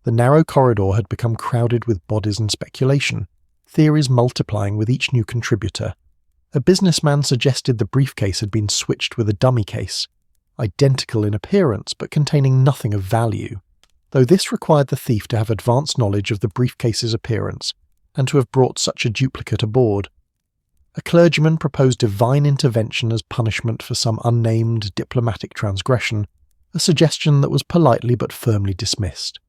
The narrow corridor had become crowded with bodies and speculation, theories multiplying with each new contributor. A businessman suggested the briefcase had been switched with a dummy case, identical in appearance but containing nothing of value. though this required the thief to have advanced knowledge of the briefcase's appearance and to have brought such a duplicate aboard. A clergyman proposed divine intervention as punishment for some unnamed diplomatic transgression, a suggestion that was politely but firmly dismissed.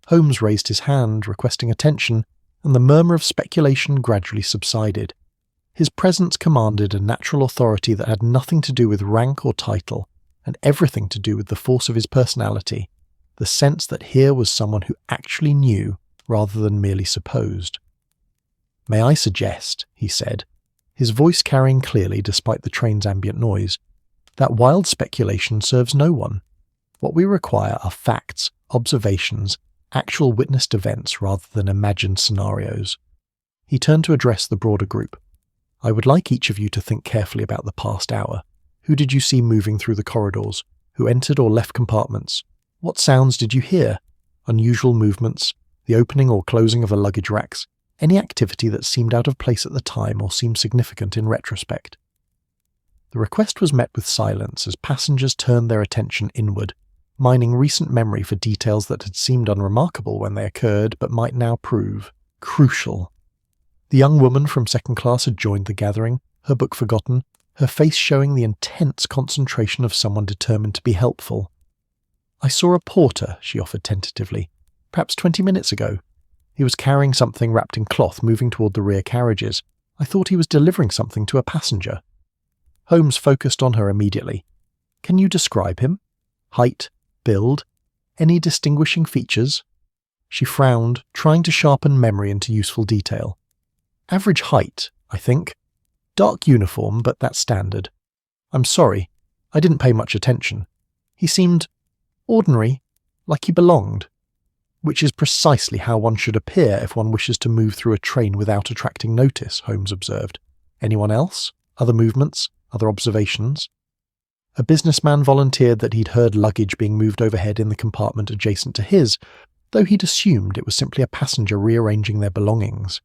Holmes raised his hand, requesting attention, and the murmur of speculation gradually subsided. His presence commanded a natural authority that had nothing to do with rank or title, and everything to do with the force of his personality, the sense that here was someone who actually knew rather than merely supposed. "May I suggest," he said, his voice carrying clearly despite the train's ambient noise, "that wild speculation serves no one. What we require are facts, observations, actual witnessed events rather than imagined scenarios." He turned to address the broader group. "I would like each of you to think carefully about the past hour. Who did you see moving through the corridors? Who entered or left compartments? What sounds did you hear? Unusual movements? The opening or closing of the luggage racks? Any activity that seemed out of place at the time or seemed significant in retrospect?" The request was met with silence as passengers turned their attention inward, mining recent memory for details that had seemed unremarkable when they occurred but might now prove crucial. The young woman from second class had joined the gathering, her book forgotten, her face showing the intense concentration of someone determined to be helpful. "I saw a porter," she offered tentatively, "perhaps 20 minutes ago. He was carrying something wrapped in cloth moving toward the rear carriages. I thought he was delivering something to a passenger." Holmes focused on her immediately. "Can you describe him? Height, build, any distinguishing features?" She frowned, trying to sharpen memory into useful detail. "Average height, I think. Dark uniform, but that's standard. I'm sorry, I didn't pay much attention. He seemed ordinary, like he belonged. Which is precisely how one should appear if one wishes to move through a train without attracting notice," Holmes observed. "Anyone else? Other movements? Other observations?" A businessman volunteered that he'd heard luggage being moved overhead in the compartment adjacent to his, though he'd assumed it was simply a passenger rearranging their belongings.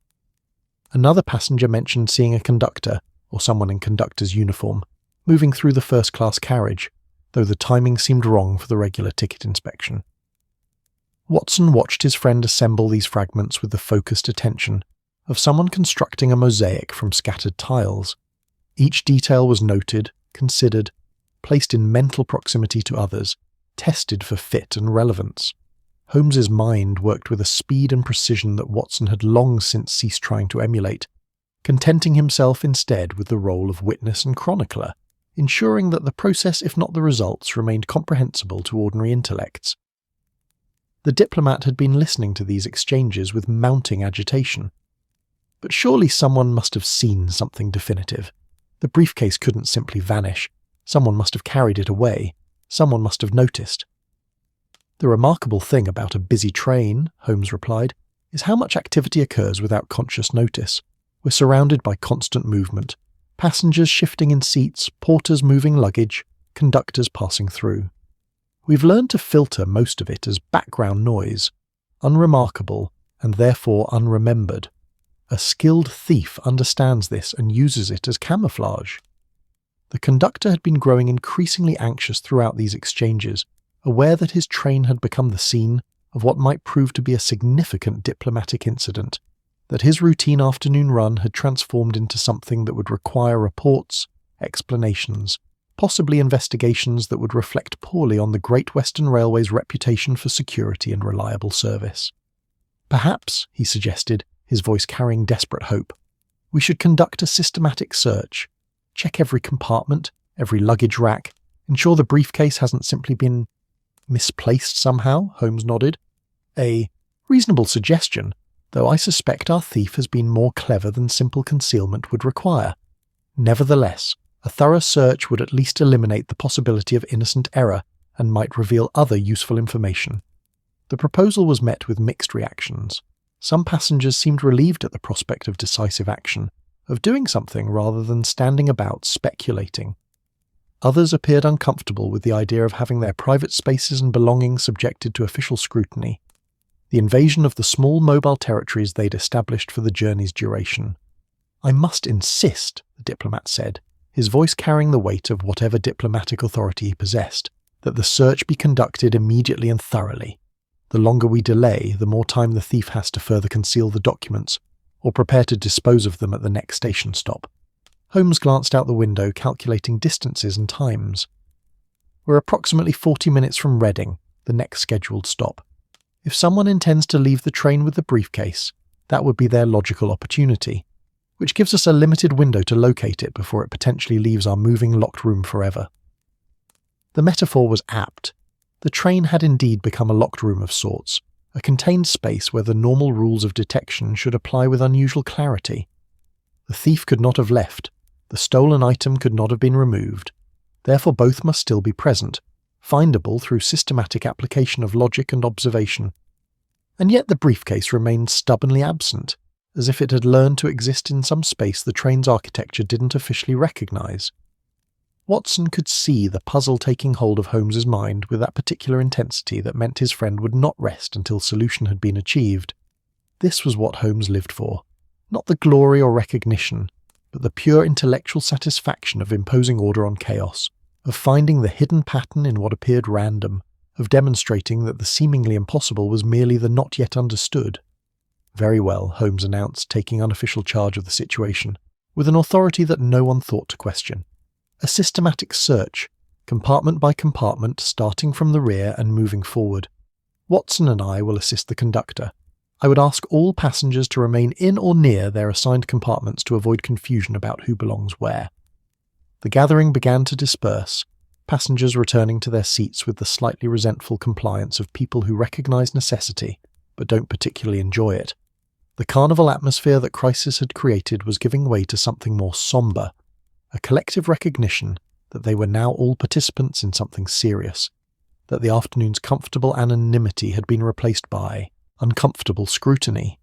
Another passenger mentioned seeing a conductor, or someone in conductor's uniform, moving through the first-class carriage, though the timing seemed wrong for the regular ticket inspection. Watson watched his friend assemble these fragments with the focused attention of someone constructing a mosaic from scattered tiles. Each detail was noted, considered, placed in mental proximity to others, tested for fit and relevance. Holmes's mind worked with a speed and precision that Watson had long since ceased trying to emulate, contenting himself instead with the role of witness and chronicler, ensuring that the process, if not the results, remained comprehensible to ordinary intellects. The diplomat had been listening to these exchanges with mounting agitation. But surely someone must have seen something definitive. The briefcase couldn't simply vanish. Someone must have carried it away. Someone must have noticed. "The remarkable thing about a busy train," Holmes replied, "is how much activity occurs without conscious notice. We're surrounded by constant movement. Passengers shifting in seats, porters moving luggage, conductors passing through. We've learned to filter most of it as background noise, unremarkable and therefore unremembered. A skilled thief understands this and uses it as camouflage." The conductor had been growing increasingly anxious throughout these exchanges, aware that his train had become the scene of what might prove to be a significant diplomatic incident, that his routine afternoon run had transformed into something that would require reports, explanations, possibly investigations that would reflect poorly on the Great Western Railway's reputation for security and reliable service. "Perhaps," he suggested, his voice carrying desperate hope, "we should conduct a systematic search. Check every compartment, every luggage rack, ensure the briefcase hasn't simply been misplaced somehow." Holmes nodded. "A reasonable suggestion, though I suspect our thief has been more clever than simple concealment would require. Nevertheless, a thorough search would at least eliminate the possibility of innocent error and might reveal other useful information." The proposal was met with mixed reactions. Some passengers seemed relieved at the prospect of decisive action, of doing something rather than standing about speculating. Others appeared uncomfortable with the idea of having their private spaces and belongings subjected to official scrutiny, the invasion of the small mobile territories they'd established for the journey's duration. "I must insist," the diplomat said, his voice carrying the weight of whatever diplomatic authority he possessed, "that the search be conducted immediately and thoroughly. The longer we delay, the more time the thief has to further conceal the documents, or prepare to dispose of them at the next station stop. Holmes glanced out the window, calculating distances and times. We're approximately 40 minutes from Reading, the next scheduled stop. If someone intends to leave the train with the briefcase, that would be their logical opportunity, which gives us a limited window to locate it before it potentially leaves our moving locked room forever. The metaphor was apt. The train had indeed become a locked room of sorts, a contained space where the normal rules of detection should apply with unusual clarity. The thief could not have left, the stolen item could not have been removed, therefore both must still be present, findable through systematic application of logic and observation. And yet the briefcase remained stubbornly absent, as if it had learned to exist in some space the train's architecture didn't officially recognise. Watson could see the puzzle taking hold of Holmes's mind with that particular intensity that meant his friend would not rest until solution had been achieved. This was what Holmes lived for, not the glory or recognition, but the pure intellectual satisfaction of imposing order on chaos, of finding the hidden pattern in what appeared random, of demonstrating that the seemingly impossible was merely the not yet understood. Very well, Holmes announced, taking unofficial charge of the situation, with an authority that no one thought to question. A systematic search, compartment by compartment, starting from the rear and moving forward. Watson and I will assist the conductor. I would ask all passengers to remain in or near their assigned compartments to avoid confusion about who belongs where. The gathering began to disperse, passengers returning to their seats with the slightly resentful compliance of people who recognise necessity, but don't particularly enjoy it. The carnival atmosphere that crisis had created was giving way to something more sombre, a collective recognition that they were now all participants in something serious, that the afternoon's comfortable anonymity had been replaced by uncomfortable scrutiny.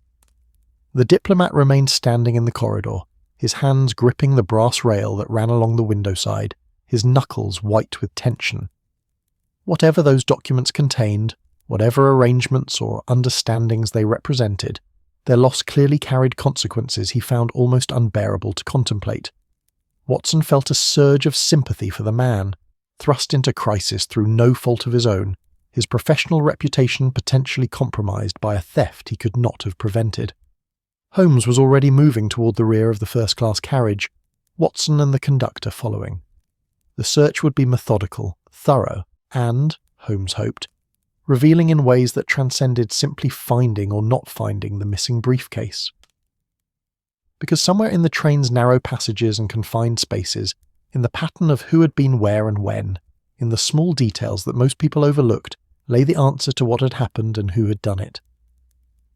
The diplomat remained standing in the corridor, his hands gripping the brass rail that ran along the window side, his knuckles white with tension. Whatever those documents contained, whatever arrangements or understandings they represented, their loss clearly carried consequences he found almost unbearable to contemplate. Watson felt a surge of sympathy for the man, thrust into crisis through no fault of his own, his professional reputation potentially compromised by a theft he could not have prevented. Holmes was already moving toward the rear of the first-class carriage, Watson and the conductor following. The search would be methodical, thorough, and, Holmes hoped, revealing in ways that transcended simply finding or not finding the missing briefcase. Because somewhere in the train's narrow passages and confined spaces, in the pattern of who had been where and when, in the small details that most people overlooked, lay the answer to what had happened and who had done it.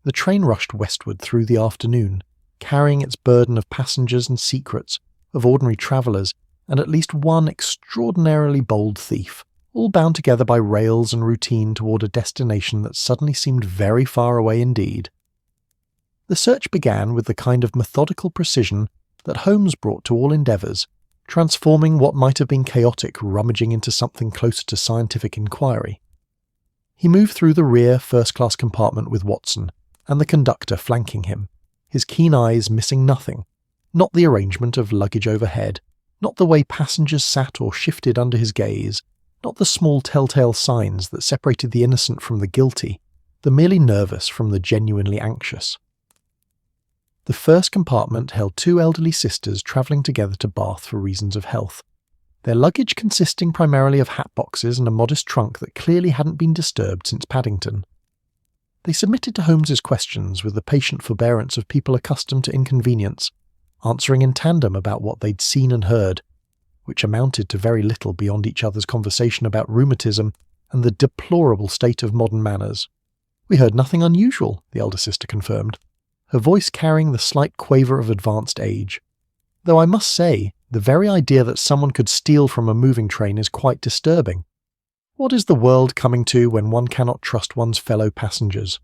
The train rushed westward through the afternoon, carrying its burden of passengers and secrets, of ordinary travellers, and at least one extraordinarily bold thief, all bound together by rails and routine toward a destination that suddenly seemed very far away indeed. The search began with the kind of methodical precision that Holmes brought to all endeavours, transforming what might have been chaotic rummaging into something closer to scientific inquiry. He moved through the rear first-class compartment with Watson, and the conductor flanking him, his keen eyes missing nothing, not the arrangement of luggage overhead, not the way passengers sat or shifted under his gaze, not the small telltale signs that separated the innocent from the guilty, the merely nervous from the genuinely anxious. The first compartment held two elderly sisters travelling together to Bath for reasons of health, their luggage consisting primarily of hat boxes and a modest trunk that clearly hadn't been disturbed since Paddington. They submitted to Holmes's questions with the patient forbearance of people accustomed to inconvenience, answering in tandem about what they'd seen and heard, which amounted to very little beyond each other's conversation about rheumatism and the deplorable state of modern manners. "We heard nothing unusual," the elder sister confirmed, her voice carrying the slight quaver of advanced age. "Though I must say, the very idea that someone could steal from a moving train is quite disturbing. What is the world coming to when one cannot trust one's fellow passengers?"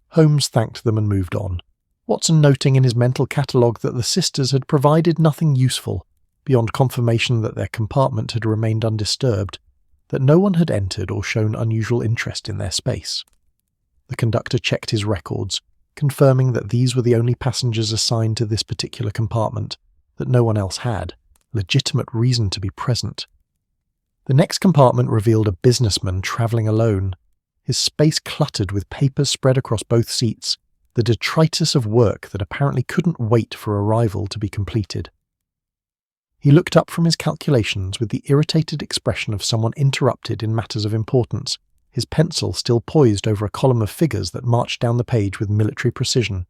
Holmes thanked them and moved on, Watson noting in his mental catalogue that the sisters had provided nothing useful, beyond confirmation that their compartment had remained undisturbed, that no one had entered or shown unusual interest in their space. The conductor checked his records, confirming that these were the only passengers assigned to this particular compartment, that no one else had legitimate reason to be present. The next compartment revealed a businessman travelling alone. his space cluttered with papers spread across both seats, the detritus of work that apparently couldn't wait for arrival to be completed. He looked up from his calculations with the irritated expression of someone interrupted in matters of importance, his pencil still poised over a column of figures that marched down the page with military precision.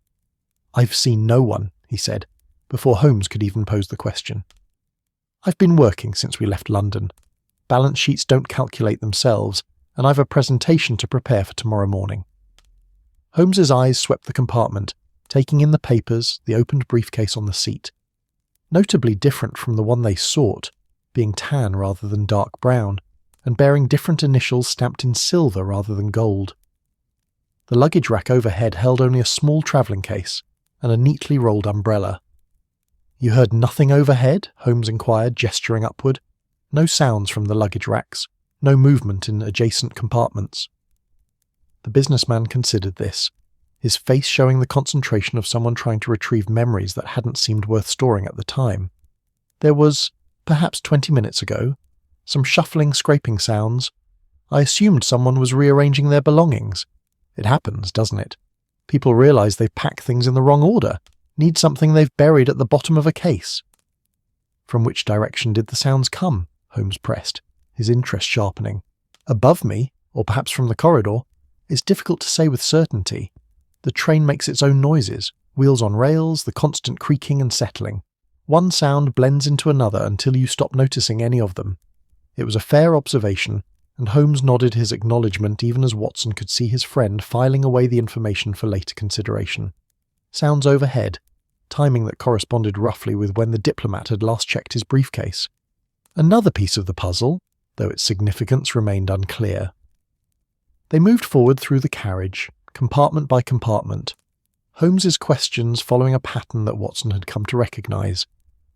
"I've seen no one," he said, before Holmes could even pose the question. "I've been working since we left London. Balance sheets don't calculate themselves, and I've a presentation to prepare for tomorrow morning." Holmes's eyes swept the compartment, taking in the papers, the opened briefcase on the seat. Notably different from the one they sought, being tan rather than dark brown, and bearing different initials stamped in silver rather than gold. The luggage rack overhead held only a small travelling case and a neatly rolled umbrella. "You heard nothing overhead?" Holmes inquired, gesturing upward. "No sounds from the luggage racks, no movement in adjacent compartments." The businessman considered this, his face showing the concentration of someone trying to retrieve memories that hadn't seemed worth storing at the time. "There was, perhaps 20 minutes ago, some shuffling, scraping sounds. I assumed someone was rearranging their belongings. It happens, doesn't it? People realise they've packed things in the wrong order, need something they've buried at the bottom of a case." "From which direction did the sounds come?" Holmes pressed, his interest sharpening. "Above me, or perhaps from the corridor. It's difficult to say with certainty. The train makes its own noises, wheels on rails, the constant creaking and settling. One sound blends into another until you stop noticing any of them." It was a fair observation, and Holmes nodded his acknowledgement even as Watson could see his friend filing away the information for later consideration. Sounds overhead, timing that corresponded roughly with when the diplomat had last checked his briefcase. Another piece of the puzzle, though its significance remained unclear. They moved forward through the carriage, compartment by compartment, Holmes's questions following a pattern that Watson had come to recognise,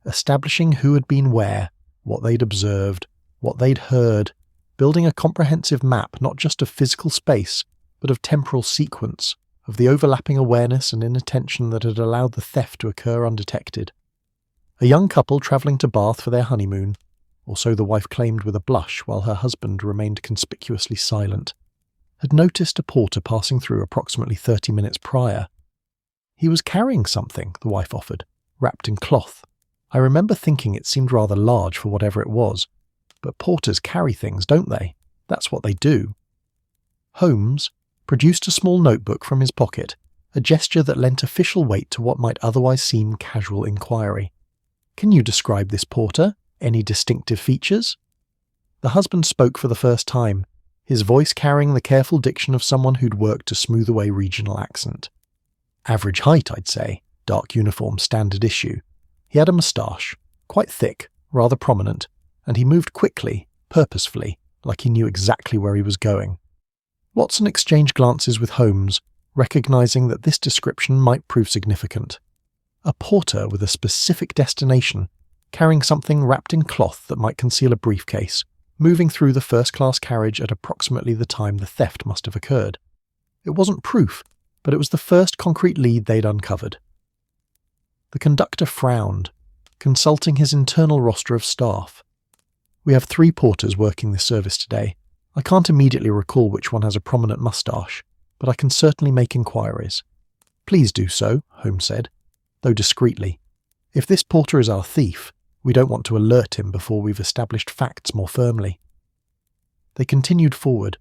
establishing who had been where, what they'd observed, what they'd heard, building a comprehensive map not just of physical space, but of temporal sequence, of the overlapping awareness and inattention that had allowed the theft to occur undetected. A young couple travelling to Bath for their honeymoon, or so the wife claimed with a blush while her husband remained conspicuously silent, had noticed a porter passing through approximately 30 minutes prior. "He was carrying something," the wife offered, "wrapped in cloth. I remember thinking it seemed rather large for whatever it was. But porters carry things, don't they? That's what they do." Holmes produced a small notebook from his pocket, a gesture that lent official weight to what might otherwise seem casual inquiry. "Can you describe this porter? Any distinctive features?" The husband spoke for the first time, his voice carrying the careful diction of someone who'd worked to smooth away regional accent. "Average height, I'd say. Dark uniform, standard issue. He had a moustache, quite thick, rather prominent, and he moved quickly, purposefully, like he knew exactly where he was going." Watson exchanged glances with Holmes, recognising that this description might prove significant. A porter with a specific destination, carrying something wrapped in cloth that might conceal a briefcase, moving through the first-class carriage at approximately the time the theft must have occurred. It wasn't proof, but it was the first concrete lead they'd uncovered. The conductor frowned, consulting his internal roster of staff. "We have 3 porters working this service today. I can't immediately recall which one has a prominent moustache, but I can certainly make inquiries." "Please do so," Holmes said, though discreetly. "If this porter is our thief, we don't want to alert him before we've established facts more firmly." They continued forward,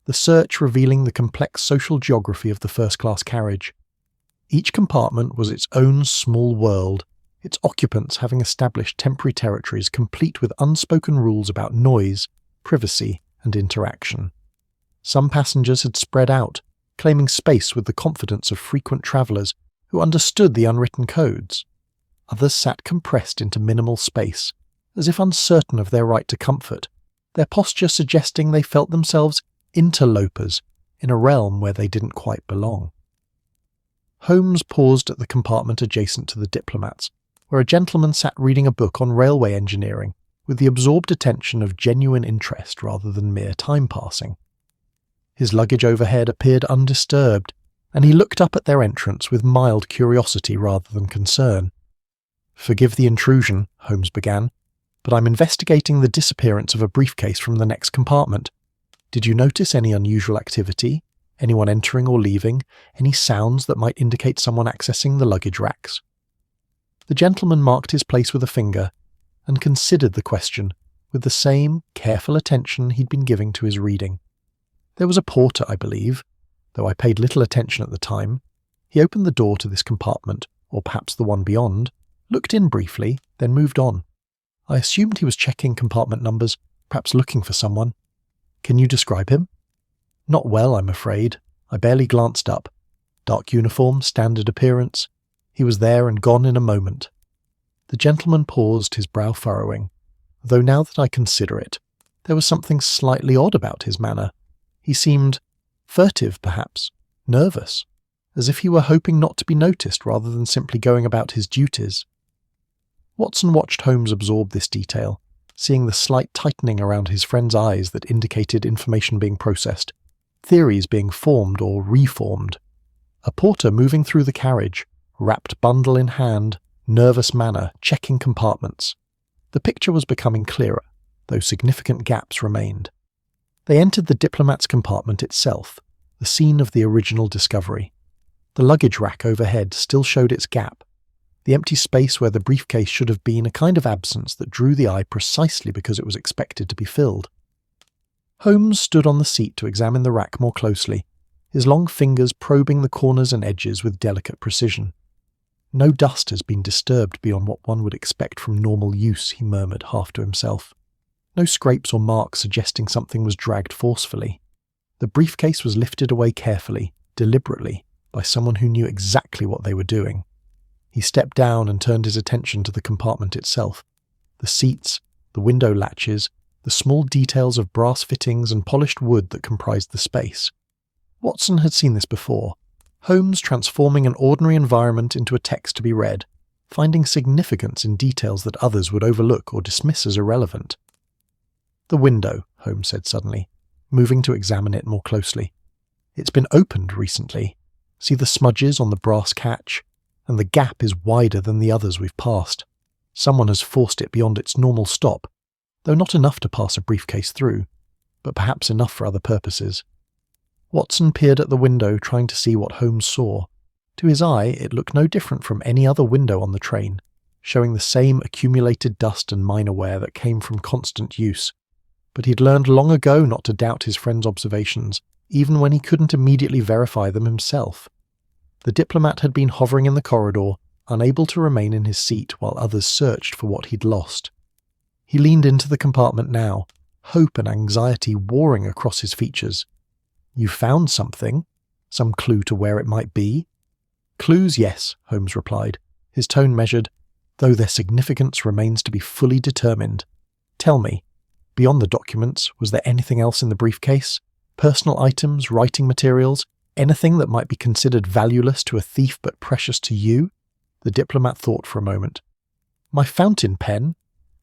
the search revealing the complex social geography of the first-class carriage. Each compartment was its own small world, its occupants having established temporary territories complete with unspoken rules about noise, privacy, and interaction. Some passengers had spread out, claiming space with the confidence of frequent travellers who understood the unwritten codes. Others sat compressed into minimal space, as if uncertain of their right to comfort, their posture suggesting they felt themselves interlopers in a realm where they didn't quite belong. Holmes paused at the compartment adjacent to the diplomats, where a gentleman sat reading a book on railway engineering with the absorbed attention of genuine interest rather than mere time passing. His luggage overhead appeared undisturbed, and he looked up at their entrance with mild curiosity rather than concern. "Forgive the intrusion," Holmes began, "but I'm investigating the disappearance of a briefcase from the next compartment. Did you notice any unusual activity? Anyone entering or leaving? Any sounds that might indicate someone accessing the luggage racks?" The gentleman marked his place with a finger and considered the question with the same careful attention he'd been giving to his reading. "There was a porter, I believe, though I paid little attention at the time. He opened the door to this compartment, or perhaps the one beyond, looked in briefly, then moved on. I assumed he was checking compartment numbers, perhaps looking for someone. Can you describe him?" "Not well, I'm afraid. I barely glanced up. Dark uniform, standard appearance. He was there and gone in a moment." The gentleman paused, his brow furrowing, though now that I consider it, there was something slightly odd about his manner. He seemed furtive, perhaps, nervous, as if he were hoping not to be noticed rather than simply going about his duties. Watson watched Holmes absorb this detail, seeing the slight tightening around his friend's eyes that indicated information being processed, theories being formed or reformed. A porter moving through the carriage, wrapped bundle in hand, nervous manner, checking compartments. The picture was becoming clearer, though significant gaps remained. They entered the diplomat's compartment itself, the scene of the original discovery. The luggage rack overhead still showed its gap, the empty space where the briefcase should have been a kind of absence that drew the eye precisely because it was expected to be filled. Holmes stood on the seat to examine the rack more closely, his long fingers probing the corners and edges with delicate precision. "No dust has been disturbed beyond what one would expect from normal use," he murmured half to himself. "No scrapes or marks suggesting something was dragged forcefully. The briefcase was lifted away carefully, deliberately, by someone who knew exactly what they were doing." He stepped down and turned his attention to the compartment itself. The seats, the window latches, the small details of brass fittings and polished wood that comprised the space. Watson had seen this before. Holmes transforming an ordinary environment into a text to be read, finding significance in details that others would overlook or dismiss as irrelevant. "The window," Holmes said suddenly, moving to examine it more closely. "It's been opened recently. See the smudges on the brass catch? And the gap is wider than the others we've passed. Someone has forced it beyond its normal stop, though not enough to pass a briefcase through, but perhaps enough for other purposes." Watson peered at the window, trying to see what Holmes saw. To his eye, it looked no different from any other window on the train, showing the same accumulated dust and minor wear that came from constant use. But he'd learned long ago not to doubt his friend's observations, even when he couldn't immediately verify them himself. The diplomat had been hovering in the corridor, unable to remain in his seat while others searched for what he'd lost. He leaned into the compartment now, hope and anxiety warring across his features. "You found something? Some clue to where it might be?" "Clues, yes," Holmes replied, his tone measured, "though their significance remains to be fully determined. Tell me, beyond the documents, was there anything else in the briefcase? Personal items, writing materials? Anything that might be considered valueless to a thief but precious to you?" The diplomat thought for a moment. "My fountain pen?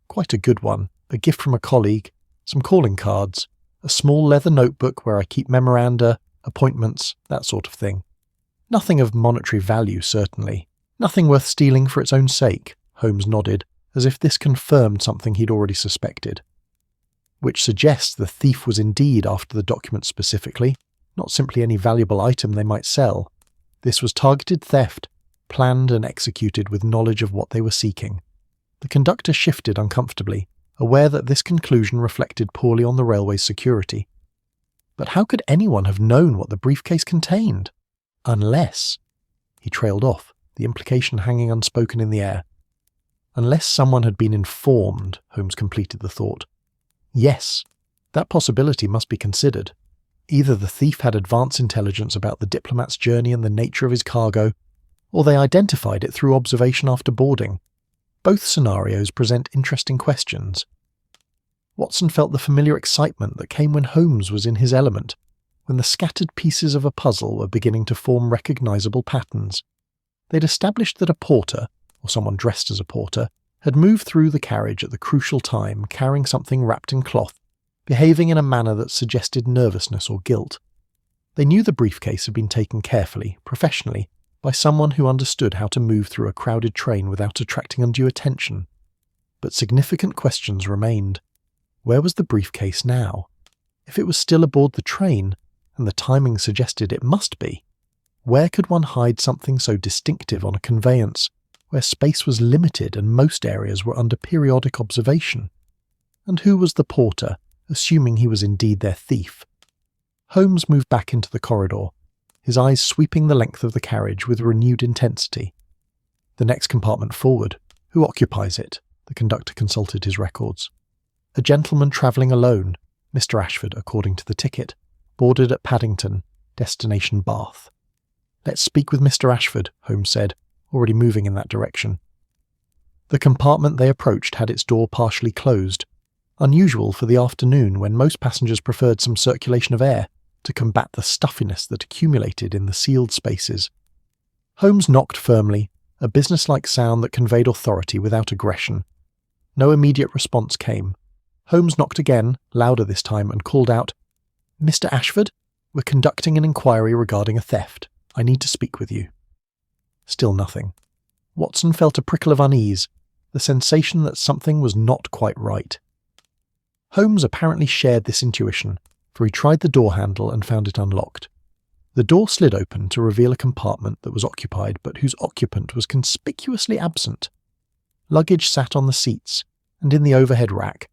Quite a good one, a gift from a colleague, some calling cards, a small leather notebook where I keep memoranda, appointments, that sort of thing. Nothing of monetary value, certainly. Nothing worth stealing for its own sake," Holmes nodded, as if this confirmed something he'd already suspected. "Which suggests the thief was indeed after the documents specifically, not simply any valuable item they might sell. This was targeted theft, planned and executed with knowledge of what they were seeking." The conductor shifted uncomfortably, aware that this conclusion reflected poorly on the railway's security. But how could anyone have known what the briefcase contained? Unless... He trailed off, the implication hanging unspoken in the air. Unless someone had been informed, Holmes completed the thought. Yes, that possibility must be considered. Either the thief had advance intelligence about the diplomat's journey and the nature of his cargo, or they identified it through observation after boarding. Both scenarios present interesting questions. Watson felt the familiar excitement that came when Holmes was in his element, when the scattered pieces of a puzzle were beginning to form recognizable patterns. They'd established that a porter, or someone dressed as a porter, had moved through the carriage at the crucial time carrying something wrapped in cloth, behaving in a manner that suggested nervousness or guilt. They knew the briefcase had been taken carefully, professionally, by someone who understood how to move through a crowded train without attracting undue attention. But significant questions remained. Where was the briefcase now? If it was still aboard the train, and the timing suggested it must be, where could one hide something so distinctive on a conveyance where space was limited and most areas were under periodic observation? And who was the porter, assuming he was indeed their thief? Holmes moved back into the corridor, his eyes sweeping the length of the carriage with renewed intensity. The next compartment forward. Who occupies it? The conductor consulted his records. A gentleman travelling alone, Mr. Ashford, according to the ticket, boarded at Paddington, destination Bath. Let's speak with Mr. Ashford, Holmes said, already moving in that direction. The compartment they approached had its door partially closed, unusual for the afternoon when most passengers preferred some circulation of air to combat the stuffiness that accumulated in the sealed spaces. Holmes knocked firmly, a businesslike sound that conveyed authority without aggression. No immediate response came. Holmes knocked again, louder this time, and called out, "Mr. Ashford, we're conducting an inquiry regarding a theft. I need to speak with you." Still nothing. Watson felt a prickle of unease, the sensation that something was not quite right. Holmes apparently shared this intuition, for he tried the door handle and found it unlocked. The door slid open to reveal a compartment that was occupied but whose occupant was conspicuously absent. Luggage sat on the seats, and in the overhead rack,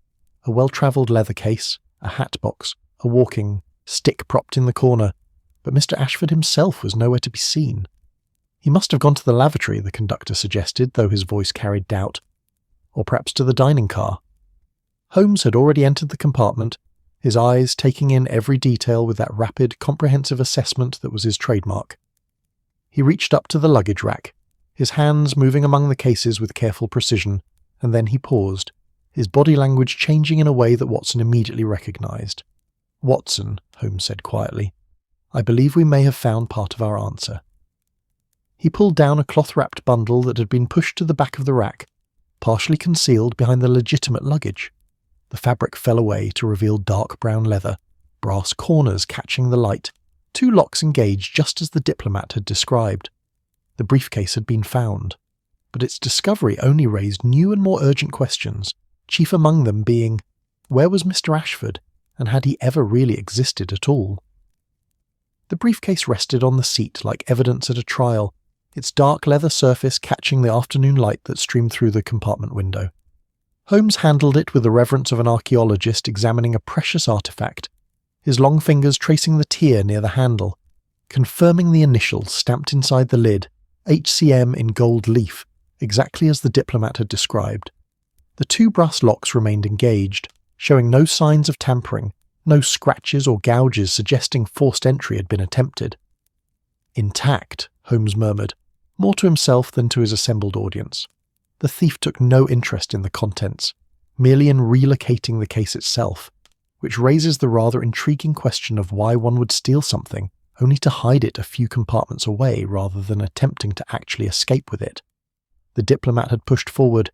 a well-travelled leather case, a hat box, a walking stick propped in the corner, but Mr. Ashford himself was nowhere to be seen. He must have gone to the lavatory, the conductor suggested, though his voice carried doubt. Or perhaps to the dining car. Holmes had already entered the compartment, his eyes taking in every detail with that rapid, comprehensive assessment that was his trademark. He reached up to the luggage rack, his hands moving among the cases with careful precision, and then he paused, his body language changing in a way that Watson immediately recognised. "Watson," Holmes said quietly, "I believe we may have found part of our answer." He pulled down a cloth-wrapped bundle that had been pushed to the back of the rack, partially concealed behind the legitimate luggage. The fabric fell away to reveal dark brown leather, brass corners catching the light, 2 locks engaged just as the diplomat had described. The briefcase had been found, but its discovery only raised new and more urgent questions, chief among them being, where was Mr. Ashford, and had he ever really existed at all? The briefcase rested on the seat like evidence at a trial, its dark leather surface catching the afternoon light that streamed through the compartment window. Holmes handled it with the reverence of an archaeologist examining a precious artifact, his long fingers tracing the tier near the handle, confirming the initials stamped inside the lid, HCM in gold leaf, exactly as the diplomat had described. The 2 brass locks remained engaged, showing no signs of tampering, no scratches or gouges suggesting forced entry had been attempted. "Intact," Holmes murmured, more to himself than to his assembled audience. The thief took no interest in the contents, merely in relocating the case itself, which raises the rather intriguing question of why one would steal something only to hide it a few compartments away rather than attempting to actually escape with it. The diplomat had pushed forward,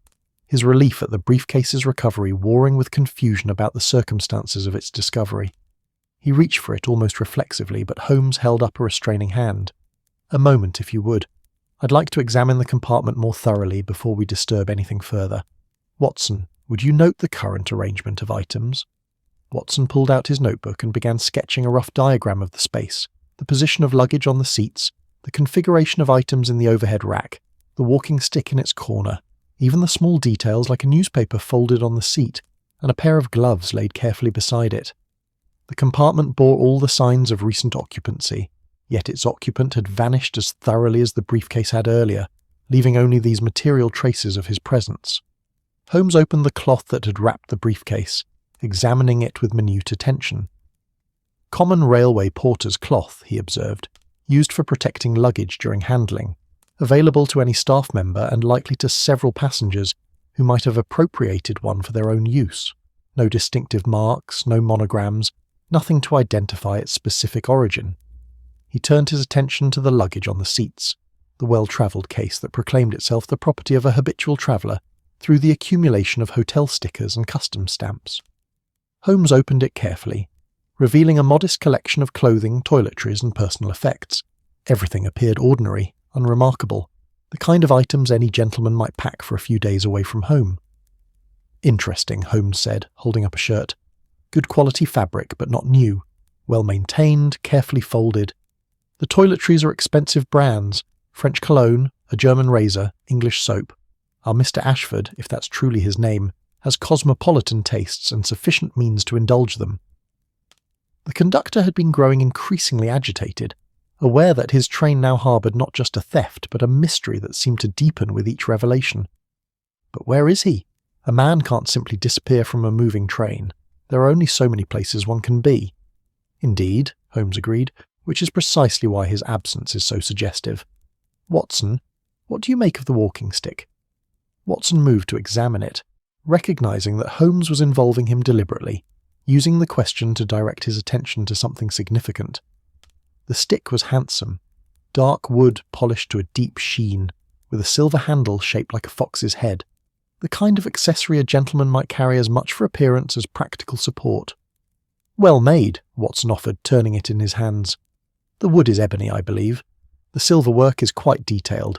his relief at the briefcase's recovery warring with confusion about the circumstances of its discovery. He reached for it almost reflexively, but Holmes held up a restraining hand. "A moment, if you would. I'd like to examine the compartment more thoroughly before we disturb anything further. Watson, would you note the current arrangement of items?" Watson pulled out his notebook and began sketching a rough diagram of the space, the position of luggage on the seats, the configuration of items in the overhead rack, the walking stick in its corner, even the small details like a newspaper folded on the seat, and a pair of gloves laid carefully beside it. The compartment bore all the signs of recent occupancy, yet its occupant had vanished as thoroughly as the briefcase had earlier, leaving only these material traces of his presence. Holmes opened the cloth that had wrapped the briefcase, examining it with minute attention. "Common railway porter's cloth," he observed, "used for protecting luggage during handling, available to any staff member and likely to several passengers who might have appropriated one for their own use. No distinctive marks, no monograms, nothing to identify its specific origin." He turned his attention to the luggage on the seats, the well-travelled case that proclaimed itself the property of a habitual traveller through the accumulation of hotel stickers and customs stamps. Holmes opened it carefully, revealing a modest collection of clothing, toiletries and personal effects. Everything appeared ordinary, unremarkable, the kind of items any gentleman might pack for a few days away from home. "Interesting," Holmes said, holding up a shirt. Good quality fabric, but not new. Well maintained, carefully folded. The toiletries are expensive brands. French cologne, a German razor, English soap. Our Mr. Ashford, if that's truly his name, has cosmopolitan tastes and sufficient means to indulge them. The conductor had been growing increasingly agitated, aware that his train now harboured not just a theft, but a mystery that seemed to deepen with each revelation. But where is he? A man can't simply disappear from a moving train. There are only so many places one can be. Indeed, Holmes agreed, which is precisely why his absence is so suggestive. Watson, what do you make of the walking stick? Watson moved to examine it, recognising that Holmes was involving him deliberately, using the question to direct his attention to something significant. The stick was handsome, dark wood polished to a deep sheen, with a silver handle shaped like a fox's head, the kind of accessory a gentleman might carry as much for appearance as practical support. Well made, Watson offered, turning it in his hands. The wood is ebony, I believe. The silver work is quite detailed.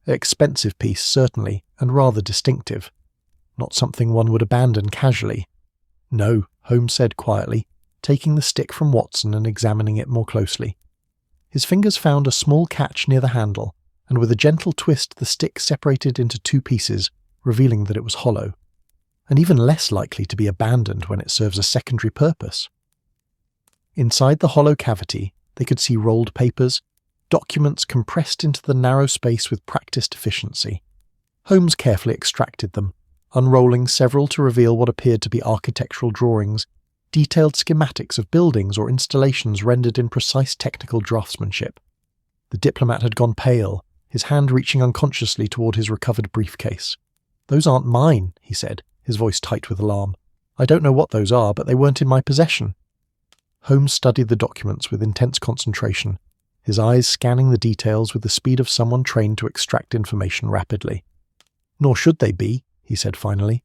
An expensive piece, certainly, and rather distinctive. Not something one would abandon casually. No, Holmes said quietly, taking the stick from Watson and examining it more closely. His fingers found a small catch near the handle, and with a gentle twist the stick separated into two pieces, revealing that it was hollow, and even less likely to be abandoned when it serves a secondary purpose. Inside the hollow cavity, they could see rolled papers, documents compressed into the narrow space with practiced efficiency. Holmes carefully extracted them, unrolling several to reveal what appeared to be architectural drawings, detailed schematics of buildings or installations rendered in precise technical draftsmanship. The diplomat had gone pale, his hand reaching unconsciously toward his recovered briefcase. "Those aren't mine," he said, his voice tight with alarm. "I don't know what those are, but they weren't in my possession." Holmes studied the documents with intense concentration, his eyes scanning the details with the speed of someone trained to extract information rapidly. "Nor should they be," he said finally.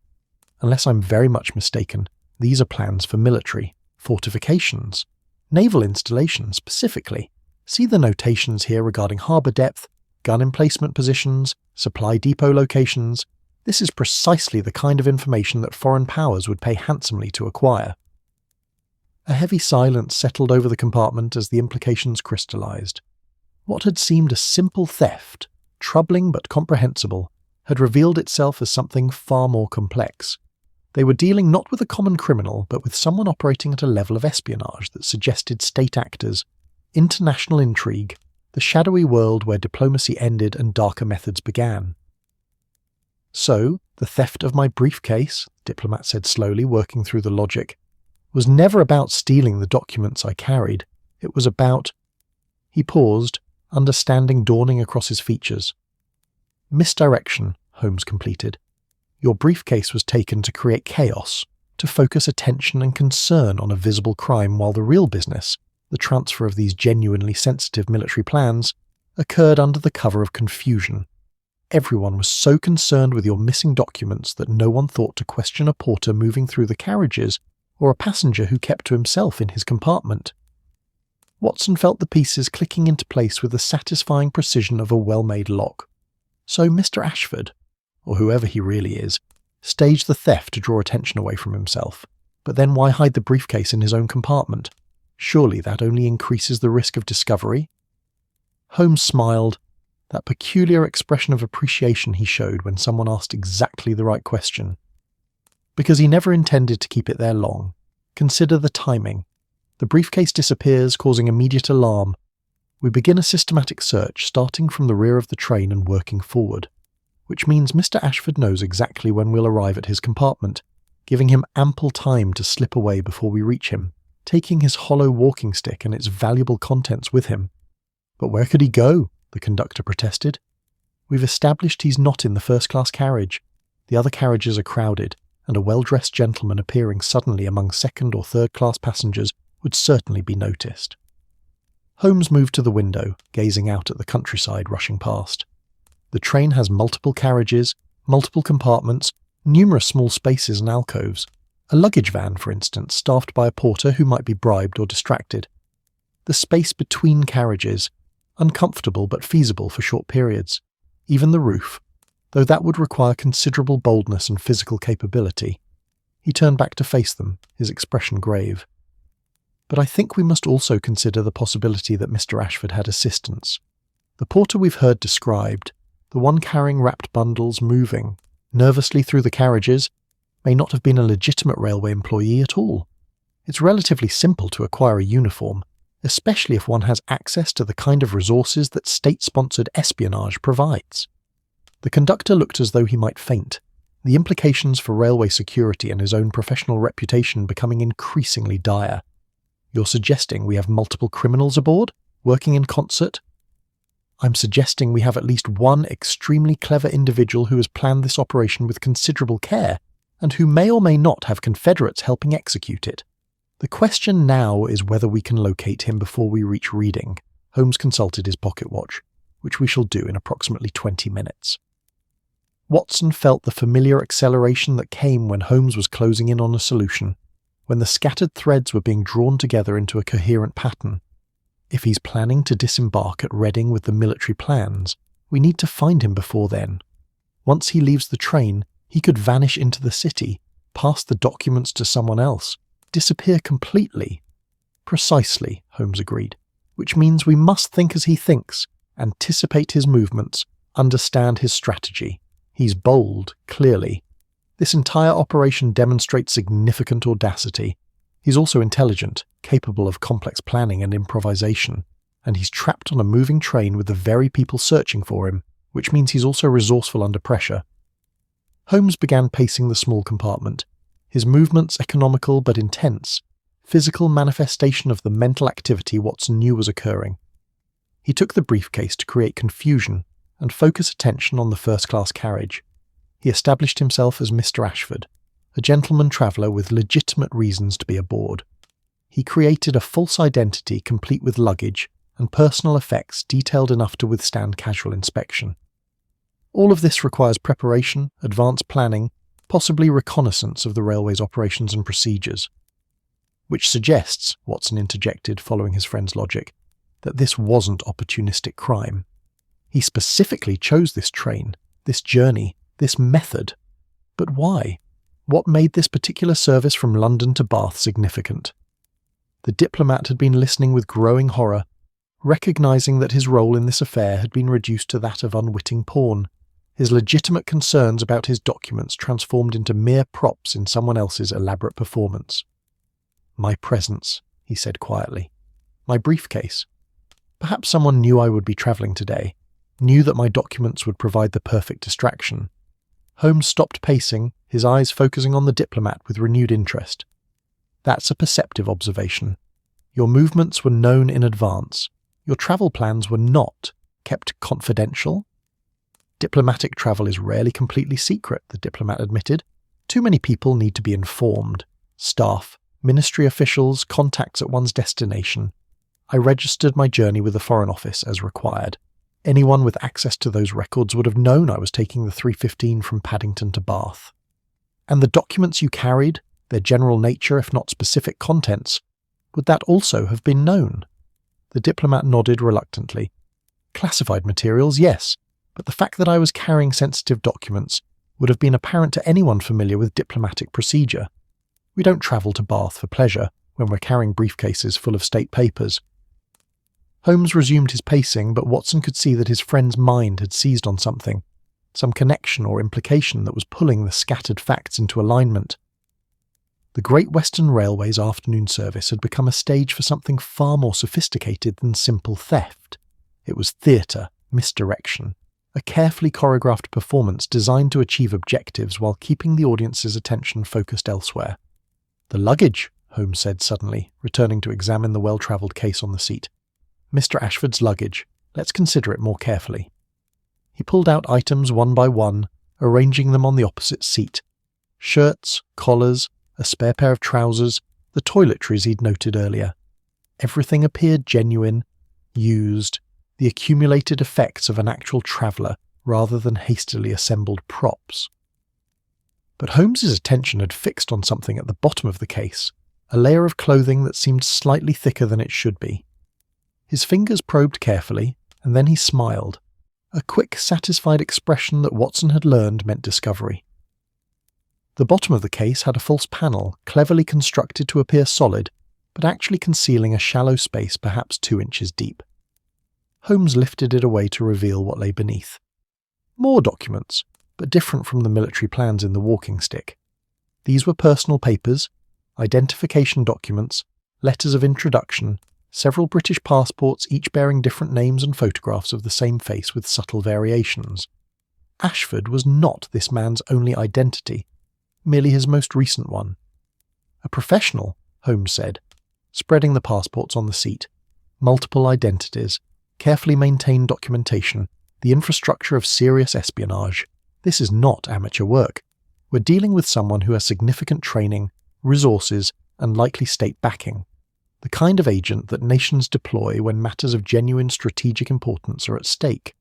"Unless I'm very much mistaken, these are plans for military, fortifications, naval installations specifically. See the notations here regarding harbour depth, gun emplacement positions, supply depot locations. This is precisely the kind of information that foreign powers would pay handsomely to acquire." A heavy silence settled over the compartment as the implications crystallized. What had seemed a simple theft, troubling but comprehensible, had revealed itself as something far more complex. They were dealing not with a common criminal, but with someone operating at a level of espionage that suggested state actors, international intrigue, the shadowy world where diplomacy ended and darker methods began. "So, the theft of my briefcase," the diplomat said slowly, working through the logic, "was never about stealing the documents I carried. It was about—" He paused, understanding dawning across his features. "Misdirection," Holmes completed. "Your briefcase was taken to create chaos, to focus attention and concern on a visible crime, while the real business, the transfer of these genuinely sensitive military plans, occurred under the cover of confusion. Everyone was so concerned with your missing documents that no one thought to question a porter moving through the carriages or a passenger who kept to himself in his compartment." Watson felt the pieces clicking into place with the satisfying precision of a well-made lock. So Mr. Ashford, or whoever he really is, staged the theft to draw attention away from himself. But then why hide the briefcase in his own compartment? Surely that only increases the risk of discovery? Holmes smiled, that peculiar expression of appreciation he showed when someone asked exactly the right question. "Because he never intended to keep it there long. Consider the timing. The briefcase disappears, causing immediate alarm. We begin a systematic search, starting from the rear of the train and working forward. Which means Mr. Ashford knows exactly when we'll arrive at his compartment, giving him ample time to slip away before we reach him, taking his hollow walking stick and its valuable contents with him." "But where could he go?" the conductor protested. "We've established he's not in the first-class carriage. The other carriages are crowded, and a well-dressed gentleman appearing suddenly among second- or third-class passengers would certainly be noticed." Holmes moved to the window, gazing out at the countryside rushing past. The train has multiple carriages, multiple compartments, numerous small spaces and alcoves. A luggage van, for instance, staffed by a porter who might be bribed or distracted. The space between carriages, uncomfortable but feasible for short periods. Even the roof, though that would require considerable boldness and physical capability. He turned back to face them, his expression grave. "But I think we must also consider the possibility that Mr. Ashford had assistance. The porter we've heard described, the one carrying wrapped bundles moving nervously through the carriages, may not have been a legitimate railway employee at all. It's relatively simple to acquire a uniform, especially if one has access to the kind of resources that state-sponsored espionage provides." The conductor looked as though he might faint, the implications for railway security and his own professional reputation becoming increasingly dire. "You're suggesting we have multiple criminals aboard, working in concert?" "I'm suggesting we have at least one extremely clever individual who has planned this operation with considerable care, and who may or may not have confederates helping execute it. The question now is whether we can locate him before we reach Reading." Holmes consulted his pocket watch, "which we shall do in approximately 20 minutes. Watson felt the familiar acceleration that came when Holmes was closing in on a solution, when the scattered threads were being drawn together into a coherent pattern. If he's planning to disembark at Reading with the military plans, we need to find him before then. Once he leaves the train, he could vanish into the city, pass the documents to someone else, disappear completely. "Precisely," Holmes agreed, "which means we must think as he thinks, anticipate his movements, understand his strategy. He's bold, clearly. This entire operation demonstrates significant audacity. He's also intelligent, capable of complex planning and improvisation, and he's trapped on a moving train with the very people searching for him, which means he's also resourceful under pressure." Holmes began pacing the small compartment, his movements economical but intense, physical manifestation of the mental activity Watson knew was occurring. He took the briefcase to create confusion and focus attention on the first-class carriage. He established himself as Mr. Ashford, a gentleman traveller with legitimate reasons to be aboard. He created a false identity complete with luggage and personal effects detailed enough to withstand casual inspection. All of this requires preparation, advanced planning, possibly reconnaissance of the railway's operations and procedures. "Which suggests," Watson interjected following his friend's logic, "that this wasn't opportunistic crime. He specifically chose this train, this journey, this method. But why? What made this particular service from London to Bath significant?" The diplomat had been listening with growing horror, recognising that his role in this affair had been reduced to that of unwitting pawn, his legitimate concerns about his documents transformed into mere props in someone else's elaborate performance. "My presence," he said quietly. "My briefcase. Perhaps someone knew I would be travelling today, knew that my documents would provide the perfect distraction." Holmes stopped pacing, his eyes focusing on the diplomat with renewed interest. "That's a perceptive observation. Your movements were known in advance. Your travel plans were not kept confidential." "Diplomatic travel is rarely completely secret," the diplomat admitted. "Too many people need to be informed. Staff, ministry officials, contacts at one's destination. I registered my journey with the Foreign Office as required. Anyone with access to those records would have known I was taking the 3:15 from Paddington to Bath. And the documents you carried, their general nature if not specific contents, would that also have been known?" The diplomat nodded reluctantly. "Classified materials, yes, but the fact that I was carrying sensitive documents would have been apparent to anyone familiar with diplomatic procedure. We don't travel to Bath for pleasure when we're carrying briefcases full of state papers." Holmes resumed his pacing, but Watson could see that his friend's mind had seized on something, some connection or implication that was pulling the scattered facts into alignment. The Great Western Railway's afternoon service had become a stage for something far more sophisticated than simple theft. It was theatre, misdirection, a carefully choreographed performance designed to achieve objectives while keeping the audience's attention focused elsewhere. "The luggage," Holmes said suddenly, returning to examine the well-travelled case on the seat. "Mr. Ashford's luggage. Let's consider it more carefully." He pulled out items one by one, arranging them on the opposite seat. Shirts, collars, a spare pair of trousers, the toiletries he'd noted earlier. Everything appeared genuine, used, the accumulated effects of an actual traveller rather than hastily assembled props. But Holmes's attention had fixed on something at the bottom of the case, a layer of clothing that seemed slightly thicker than it should be. His fingers probed carefully, and then he smiled, a quick, satisfied expression that Watson had learned meant discovery. The bottom of the case had a false panel, cleverly constructed to appear solid, but actually concealing a shallow space perhaps 2 inches deep. Holmes lifted it away to reveal what lay beneath. More documents, but different from the military plans in the walking stick. These were personal papers, identification documents, letters of introduction, several British passports each bearing different names and photographs of the same face with subtle variations. Ashford was not this man's only identity, merely his most recent one. A professional, Holmes said, spreading the passports on the seat. Multiple identities, carefully maintained documentation, the infrastructure of serious espionage. This is not amateur work. We're dealing with someone who has significant training, resources, and likely state backing. The kind of agent that nations deploy when matters of genuine strategic importance are at stake.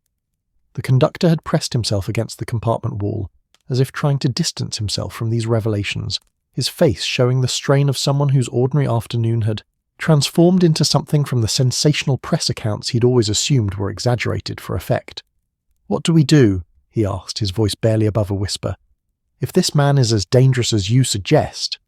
The conductor had pressed himself against the compartment wall, as if trying to distance himself from these revelations, his face showing the strain of someone whose ordinary afternoon had transformed into something from the sensational press accounts he'd always assumed were exaggerated for effect. "What do we do?" he asked, his voice barely above a whisper. "If this man is as dangerous as you suggest—"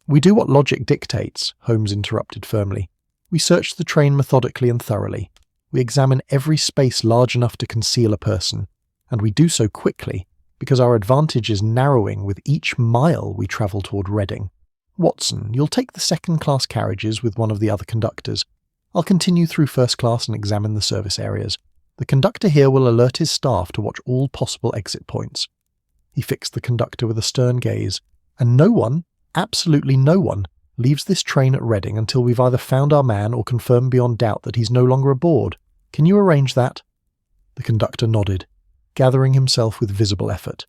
"We do what logic dictates," Holmes interrupted firmly. "We search the train methodically and thoroughly. We examine every space large enough to conceal a person, and we do so quickly, because our advantage is narrowing with each mile we travel toward Reading. Watson, you'll take the second-class carriages with one of the other conductors. I'll continue through first class and examine the service areas. The conductor here will alert his staff to watch all possible exit points." He fixed the conductor with a stern gaze. "And no one, absolutely no one, leaves this train at Reading until we've either found our man or confirmed beyond doubt that he's no longer aboard. Can you arrange that?" The conductor nodded, gathering himself with visible effort.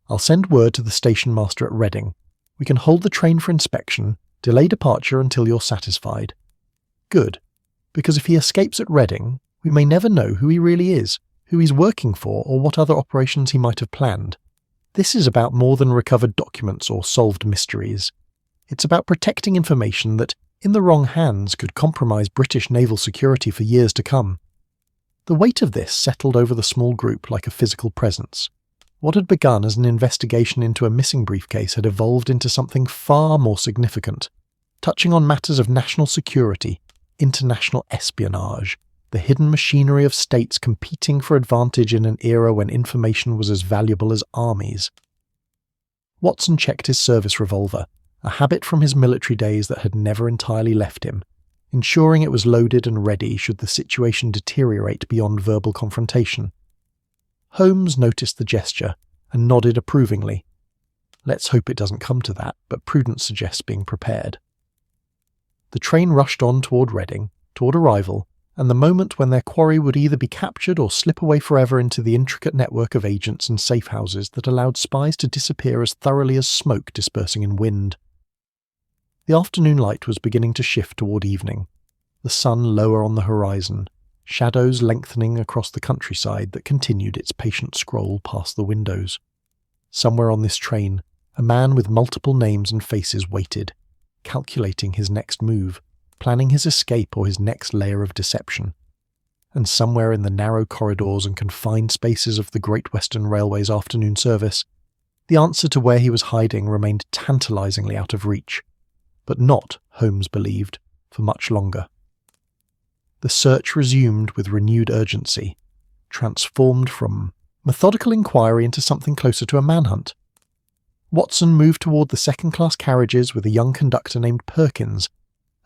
"I'll send word to the station master at Reading. We can hold the train for inspection, delay departure until you're satisfied." "Good, because if he escapes at Reading, we may never know who he really is, who he's working for, or what other operations he might have planned. This is about more than recovered documents or solved mysteries. It's about protecting information that, in the wrong hands, could compromise British naval security for years to come." The weight of this settled over the small group like a physical presence. What had begun as an investigation into a missing briefcase had evolved into something far more significant, touching on matters of national security, international espionage, the hidden machinery of states competing for advantage in an era when information was as valuable as armies. Watson checked his service revolver, a habit from his military days that had never entirely left him, ensuring it was loaded and ready should the situation deteriorate beyond verbal confrontation. Holmes noticed the gesture and nodded approvingly. Let's hope it doesn't come to that, but prudence suggests being prepared. The train rushed on toward Reading, toward arrival, and the moment when their quarry would either be captured or slip away forever into the intricate network of agents and safe houses that allowed spies to disappear as thoroughly as smoke dispersing in wind. The afternoon light was beginning to shift toward evening, the sun lower on the horizon, shadows lengthening across the countryside that continued its patient scroll past the windows. Somewhere on this train, a man with multiple names and faces waited, calculating his next move, planning his escape or his next layer of deception. And somewhere in the narrow corridors and confined spaces of the Great Western Railway's afternoon service, the answer to where he was hiding remained tantalizingly out of reach, but not, Holmes believed, for much longer. The search resumed with renewed urgency, transformed from methodical inquiry into something closer to a manhunt. Watson moved toward the second-class carriages with a young conductor named Perkins,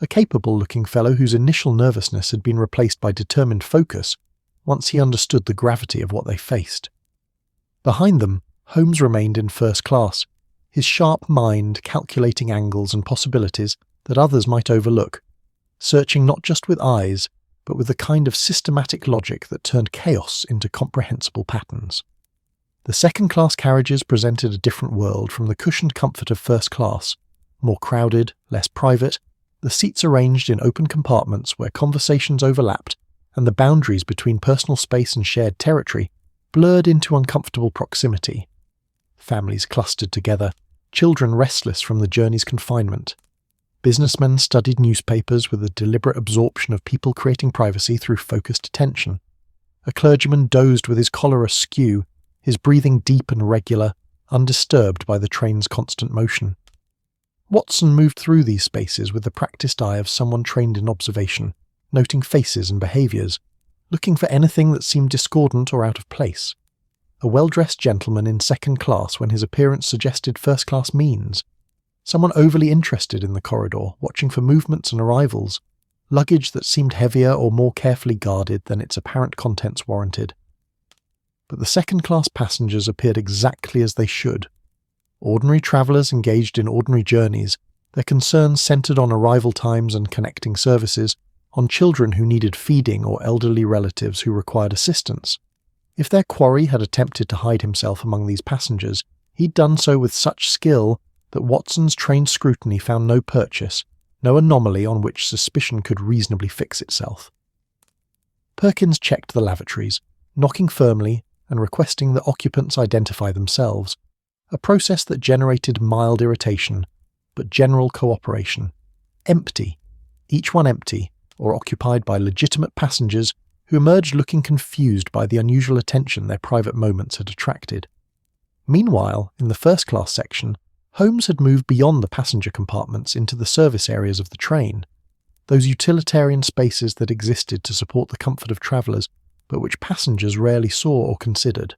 a capable-looking fellow whose initial nervousness had been replaced by determined focus once he understood the gravity of what they faced. Behind them, Holmes remained in first class, his sharp mind calculating angles and possibilities that others might overlook, searching not just with eyes, but with the kind of systematic logic that turned chaos into comprehensible patterns. The second-class carriages presented a different world from the cushioned comfort of first class, more crowded, less private, the seats arranged in open compartments where conversations overlapped and the boundaries between personal space and shared territory blurred into uncomfortable proximity. Families clustered together, children restless from the journey's confinement. Businessmen studied newspapers with a deliberate absorption of people creating privacy through focused attention. A clergyman dozed with his collar askew, his breathing deep and regular, undisturbed by the train's constant motion. Watson moved through these spaces with the practiced eye of someone trained in observation, noting faces and behaviours, looking for anything that seemed discordant or out of place. A well-dressed gentleman in second class when his appearance suggested first-class means. Someone overly interested in the corridor, watching for movements and arrivals. Luggage that seemed heavier or more carefully guarded than its apparent contents warranted. But the second-class passengers appeared exactly as they should. Ordinary travellers engaged in ordinary journeys, their concerns centred on arrival times and connecting services, on children who needed feeding or elderly relatives who required assistance. If their quarry had attempted to hide himself among these passengers, he'd done so with such skill that Watson's trained scrutiny found no purchase, no anomaly on which suspicion could reasonably fix itself. Perkins checked the lavatories, knocking firmly and requesting that occupants identify themselves, a process that generated mild irritation, but general cooperation. Empty, each one empty, or occupied by legitimate passengers who emerged looking confused by the unusual attention their private moments had attracted. Meanwhile, in the first-class section, Holmes had moved beyond the passenger compartments into the service areas of the train, those utilitarian spaces that existed to support the comfort of travellers, but which passengers rarely saw or considered.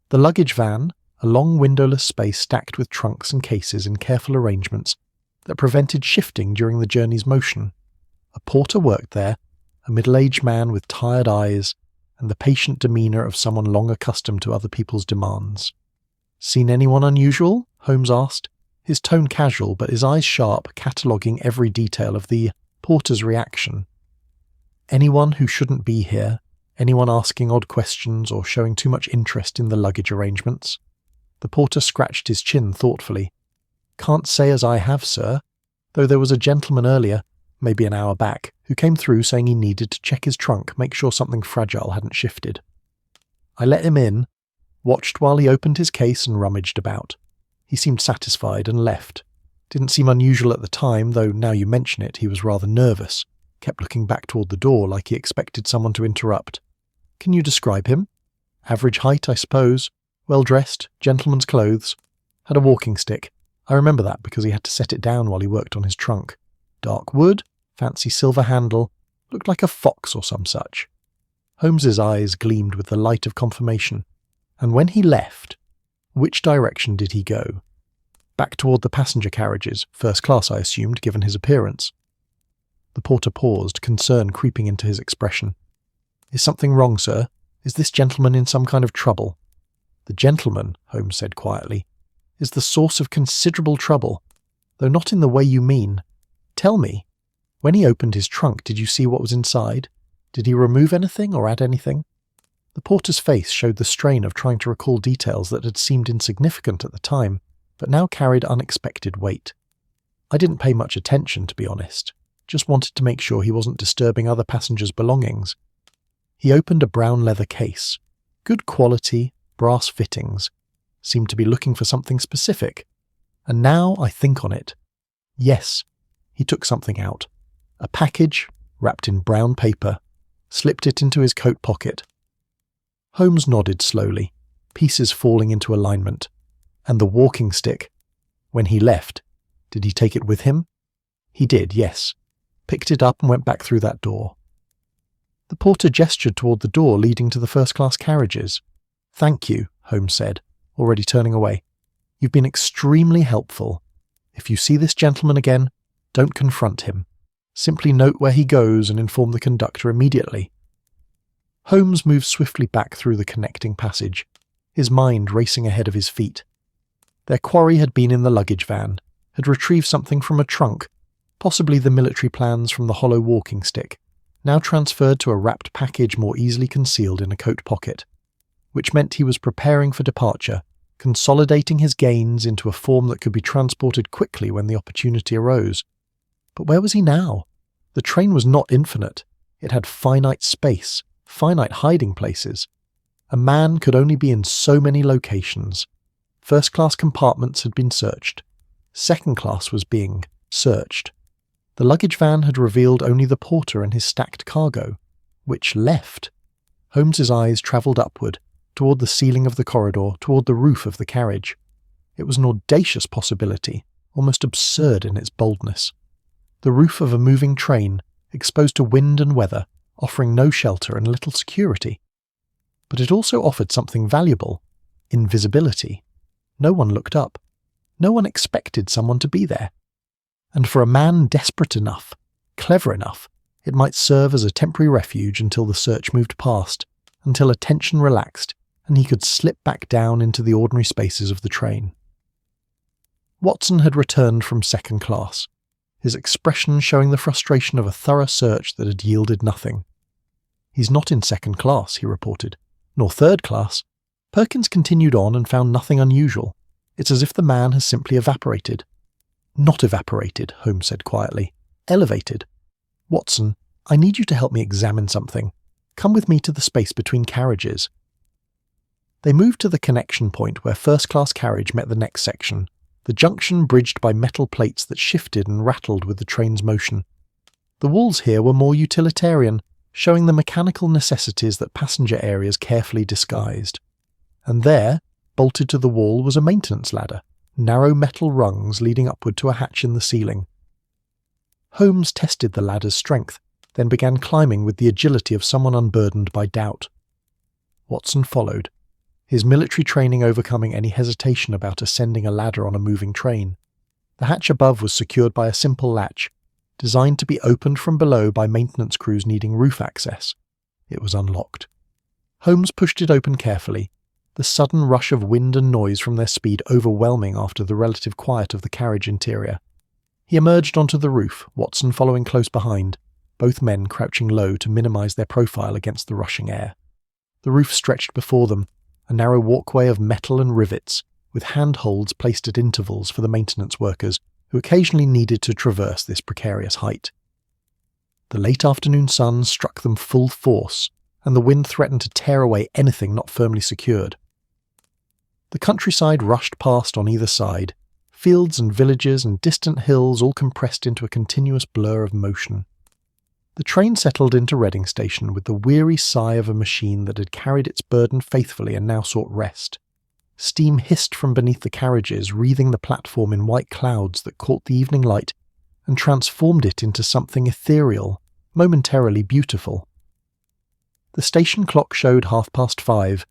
The luggage van, a long windowless space stacked with trunks and cases in careful arrangements that prevented shifting during the journey's motion. A porter worked there, a middle-aged man with tired eyes and the patient demeanour of someone long accustomed to other people's demands. "Seen anyone unusual?" Holmes asked, his tone casual but his eyes sharp, cataloguing every detail of the porter's reaction. "Anyone who shouldn't be here? Anyone asking odd questions or showing too much interest in the luggage arrangements?" The porter scratched his chin thoughtfully. "Can't say as I have, sir, though there was a gentleman earlier, maybe an hour back, who came through saying he needed to check his trunk, make sure something fragile hadn't shifted. I let him in, watched while he opened his case and rummaged about. He seemed satisfied and left. Didn't seem unusual at the time, though now you mention it, he was rather nervous, kept looking back toward the door like he expected someone to interrupt. Can you describe him? Average height, I suppose. Well-dressed, gentleman's clothes. Had a walking stick. I remember that because he had to set it down while he worked on his trunk. Dark wood, fancy silver handle, looked like a fox or some such." Holmes's eyes gleamed with the light of confirmation. "And when he left, which direction did he go?" "Back toward the passenger carriages, first class I assumed, given his appearance." The porter paused, concern creeping into his expression. "Is something wrong, sir? Is this gentleman in some kind of trouble?" "The gentleman," Holmes said quietly, "is the source of considerable trouble, though not in the way you mean. Tell me, when he opened his trunk, did you see what was inside? Did he remove anything or add anything?" The porter's face showed the strain of trying to recall details that had seemed insignificant at the time, but now carried unexpected weight. "I didn't pay much attention, to be honest. Just wanted to make sure he wasn't disturbing other passengers' belongings." He opened a brown leather case. Good quality, brass fittings. Seemed to be looking for something specific. And now I think on it. Yes. He took something out. A package, wrapped in brown paper, slipped it into his coat pocket. Holmes nodded slowly, pieces falling into alignment. And the walking stick. When he left, did he take it with him? He did, yes. Picked it up and went back through that door. The porter gestured toward the door leading to the first-class carriages. "Thank you," Holmes said, already turning away. "You've been extremely helpful. If you see this gentleman again, don't confront him. Simply note where he goes and inform the conductor immediately." Holmes moved swiftly back through the connecting passage, his mind racing ahead of his feet. Their quarry had been in the luggage van, had retrieved something from a trunk, possibly the military plans from the hollow walking stick, now transferred to a wrapped package more easily concealed in a coat pocket, which meant he was preparing for departure, consolidating his gains into a form that could be transported quickly when the opportunity arose. But where was he now? The train was not infinite. It had finite space, finite hiding places. A man could only be in so many locations. First-class compartments had been searched. Second class was being searched. The luggage van had revealed only the porter and his stacked cargo. Which left? Holmes's eyes travelled upward, toward the ceiling of the corridor, toward the roof of the carriage. It was an audacious possibility, almost absurd in its boldness. The roof of a moving train, exposed to wind and weather, offering no shelter and little security. But it also offered something valuable: invisibility. No one looked up. No one expected someone to be there. And for a man desperate enough, clever enough, it might serve as a temporary refuge until the search moved past, until attention relaxed, and he could slip back down into the ordinary spaces of the train. Watson had returned from second class, his expression showing the frustration of a thorough search that had yielded nothing. "He's not in second class," he reported, "nor third class." Perkins continued on and found nothing unusual. "It's as if the man has simply evaporated." "Not evaporated," Holmes said quietly. "Elevated. Watson, I need you to help me examine something. Come with me to the space between carriages." They moved to the connection point where first-class carriage met the next section, the junction bridged by metal plates that shifted and rattled with the train's motion. The walls here were more utilitarian, showing the mechanical necessities that passenger areas carefully disguised. And there, bolted to the wall, was a maintenance ladder, narrow metal rungs leading upward to a hatch in the ceiling. Holmes tested the ladder's strength, then began climbing with the agility of someone unburdened by doubt. Watson followed, his military training overcoming any hesitation about ascending a ladder on a moving train. The hatch above was secured by a simple latch, designed to be opened from below by maintenance crews needing roof access. It was unlocked. Holmes pushed it open carefully, the sudden rush of wind and noise from their speed overwhelming after the relative quiet of the carriage interior. He emerged onto the roof, Watson following close behind, both men crouching low to minimize their profile against the rushing air. The roof stretched before them, a narrow walkway of metal and rivets, with handholds placed at intervals for the maintenance workers who occasionally needed to traverse this precarious height. The late afternoon sun struck them full force, and the wind threatened to tear away anything not firmly secured. The countryside rushed past on either side, fields and villages and distant hills all compressed into a continuous blur of motion. The train settled into Reading Station with the weary sigh of a machine that had carried its burden faithfully and now sought rest. Steam hissed from beneath the carriages, wreathing the platform in white clouds that caught the evening light and transformed it into something ethereal, momentarily beautiful. The station clock showed 5:30,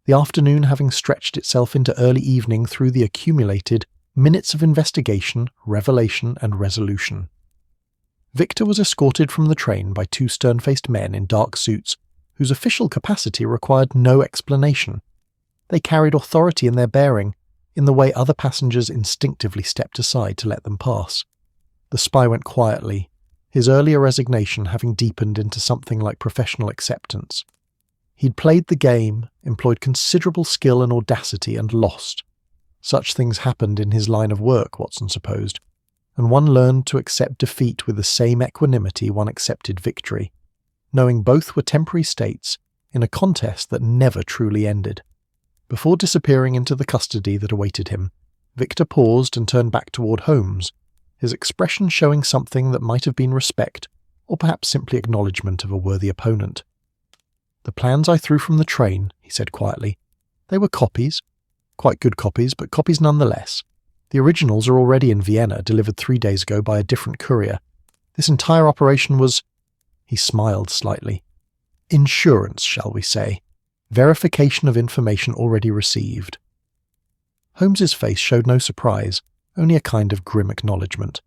the afternoon having stretched itself into early evening through the accumulated minutes of investigation, revelation, and resolution. Victor was escorted from the train by two stern-faced men in dark suits, whose official capacity required no explanation. They carried authority in their bearing, in the way other passengers instinctively stepped aside to let them pass. The spy went quietly, his earlier resignation having deepened into something like professional acceptance. He'd played the game, employed considerable skill and audacity, and lost. Such things happened in his line of work, Watson supposed, and one learned to accept defeat with the same equanimity one accepted victory, knowing both were temporary states in a contest that never truly ended. Before disappearing into the custody that awaited him, Victor paused and turned back toward Holmes, his expression showing something that might have been respect, or perhaps simply acknowledgement of a worthy opponent. "The plans I threw from the train," he said quietly. "They were copies. Quite good copies, but copies nonetheless. The originals are already in Vienna, delivered 3 days ago by a different courier. This entire operation was—" he smiled slightly. "Insurance, shall we say. Verification of information already received." Holmes's face showed no surprise, only a kind of grim acknowledgement.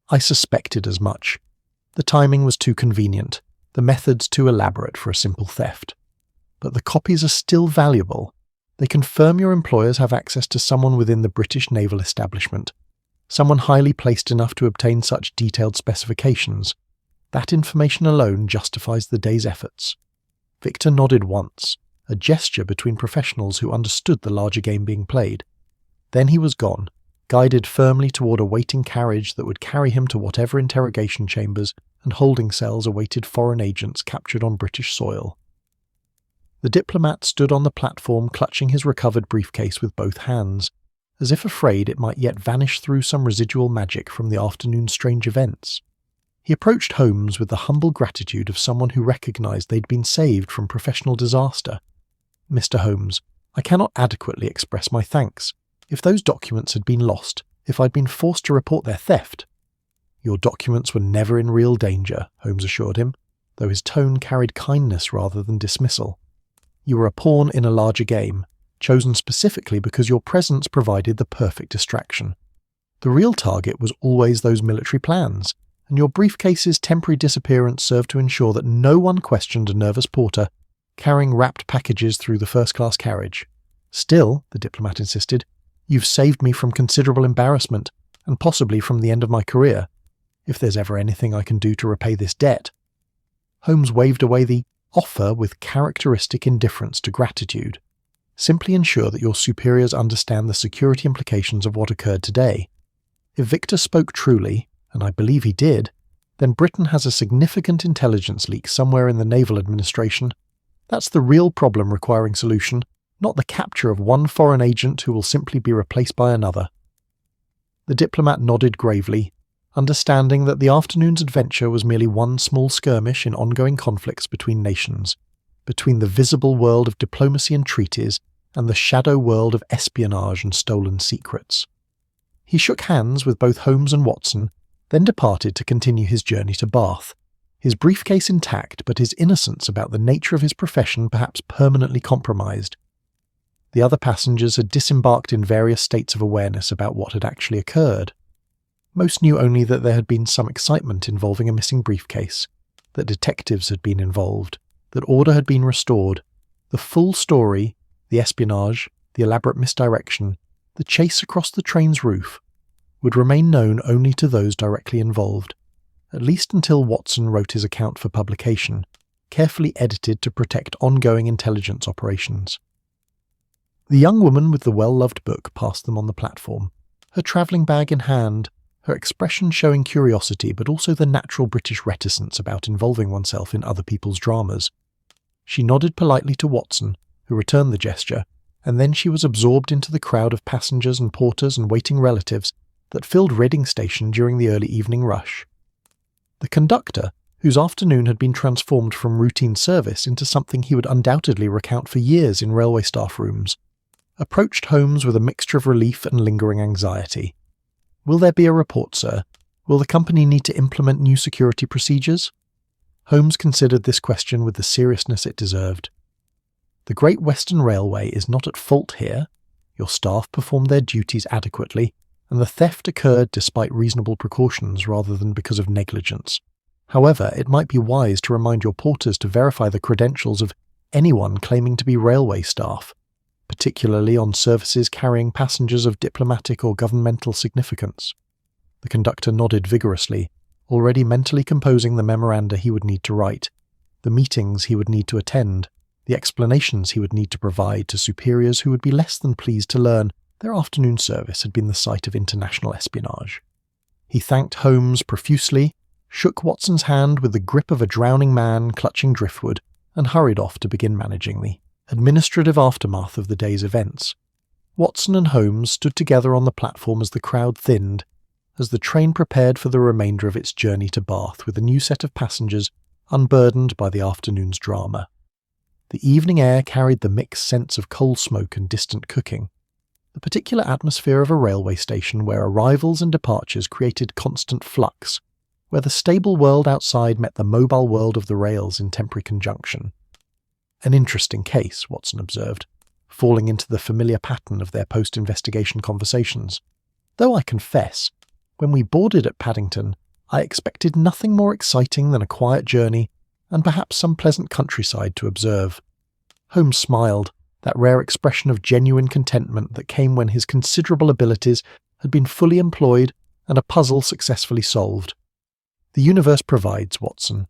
"I suspected as much. The timing was too convenient, the methods too elaborate for a simple theft. But the copies are still valuable. They confirm your employers have access to someone within the British naval establishment, someone highly placed enough to obtain such detailed specifications. That information alone justifies the day's efforts." Victor nodded once, a gesture between professionals who understood the larger game being played. Then he was gone, guided firmly toward a waiting carriage that would carry him to whatever interrogation chambers and holding cells awaited foreign agents captured on British soil. The diplomat stood on the platform clutching his recovered briefcase with both hands, as if afraid it might yet vanish through some residual magic from the afternoon's strange events. He approached Holmes with the humble gratitude of someone who recognized they'd been saved from professional disaster. "Mr. Holmes, I cannot adequately express my thanks. If those documents had been lost, if I'd been forced to report their theft—" "Your documents were never in real danger," Holmes assured him, though his tone carried kindness rather than dismissal. "You were a pawn in a larger game, chosen specifically because your presence provided the perfect distraction. The real target was always those military plans, and your briefcase's temporary disappearance served to ensure that no one questioned a nervous porter carrying wrapped packages through the first-class carriage. Still," the diplomat insisted, "you've saved me from considerable embarrassment, and possibly from the end of my career. If there's ever anything I can do to repay this debt—" Holmes waved away the offer with characteristic indifference to gratitude. "Simply ensure that your superiors understand the security implications of what occurred today. If Victor spoke truly, and I believe he did, then Britain has a significant intelligence leak somewhere in the Naval Administration. That's the real problem requiring solution, not the capture of one foreign agent who will simply be replaced by another." The diplomat nodded gravely, understanding that the afternoon's adventure was merely one small skirmish in ongoing conflicts between nations, between the visible world of diplomacy and treaties and the shadow world of espionage and stolen secrets. He shook hands with both Holmes and Watson, then departed to continue his journey to Bath, his briefcase intact but his innocence about the nature of his profession perhaps permanently compromised. The other passengers had disembarked in various states of awareness about what had actually occurred. Most knew only that there had been some excitement involving a missing briefcase, that detectives had been involved, that order had been restored. The full story, the espionage, the elaborate misdirection, the chase across the train's roof, would remain known only to those directly involved, at least until Watson wrote his account for publication, carefully edited to protect ongoing intelligence operations. The young woman with the well-loved book passed them on the platform, her travelling bag in hand, her expression showing curiosity but also the natural British reticence about involving oneself in other people's dramas. She nodded politely to Watson, who returned the gesture, and then she was absorbed into the crowd of passengers and porters and waiting relatives that filled Reading Station during the early evening rush. The conductor, whose afternoon had been transformed from routine service into something he would undoubtedly recount for years in railway staff rooms, approached Holmes with a mixture of relief and lingering anxiety. "Will there be a report, sir? Will the company need to implement new security procedures?" Holmes considered this question with the seriousness it deserved. "The Great Western Railway is not at fault here. Your staff performed their duties adequately, and the theft occurred despite reasonable precautions rather than because of negligence. However, it might be wise to remind your porters to verify the credentials of anyone claiming to be railway staff, particularly on services carrying passengers of diplomatic or governmental significance." The conductor nodded vigorously, already mentally composing the memoranda he would need to write, the meetings he would need to attend, the explanations he would need to provide to superiors who would be less than pleased to learn their afternoon service had been the site of international espionage. He thanked Holmes profusely, shook Watson's hand with the grip of a drowning man clutching driftwood, and hurried off to begin managing the administrative aftermath of the day's events. Watson and Holmes stood together on the platform as the crowd thinned, as the train prepared for the remainder of its journey to Bath with a new set of passengers unburdened by the afternoon's drama. The evening air carried the mixed scents of coal smoke and distant cooking, the particular atmosphere of a railway station where arrivals and departures created constant flux, where the stable world outside met the mobile world of the rails in temporary conjunction. "An interesting case," Watson observed, falling into the familiar pattern of their post-investigation conversations. "Though I confess, when we boarded at Paddington, I expected nothing more exciting than a quiet journey and perhaps some pleasant countryside to observe." Holmes smiled, that rare expression of genuine contentment that came when his considerable abilities had been fully employed and a puzzle successfully solved. "The universe provides, Watson.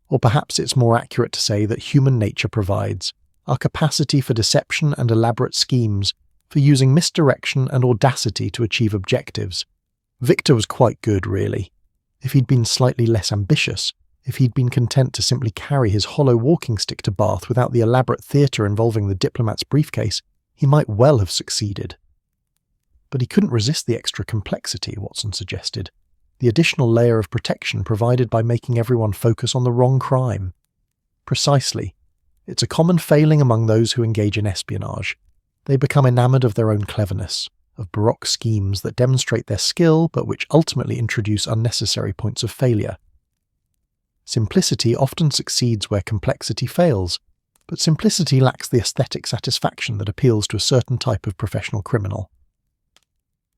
Or perhaps it's more accurate to say that human nature provides, our capacity for deception and elaborate schemes, for using misdirection and audacity to achieve objectives. Victor was quite good, really. If he'd been slightly less ambitious, if he'd been content to simply carry his hollow walking stick to Bath without the elaborate theatre involving the diplomat's briefcase, he might well have succeeded." "But he couldn't resist the extra complexity," Watson suggested. "The additional layer of protection provided by making everyone focus on the wrong crime." "Precisely. It's a common failing among those who engage in espionage. They become enamoured of their own cleverness, of baroque schemes that demonstrate their skill but which ultimately introduce unnecessary points of failure. Simplicity often succeeds where complexity fails, but simplicity lacks the aesthetic satisfaction that appeals to a certain type of professional criminal.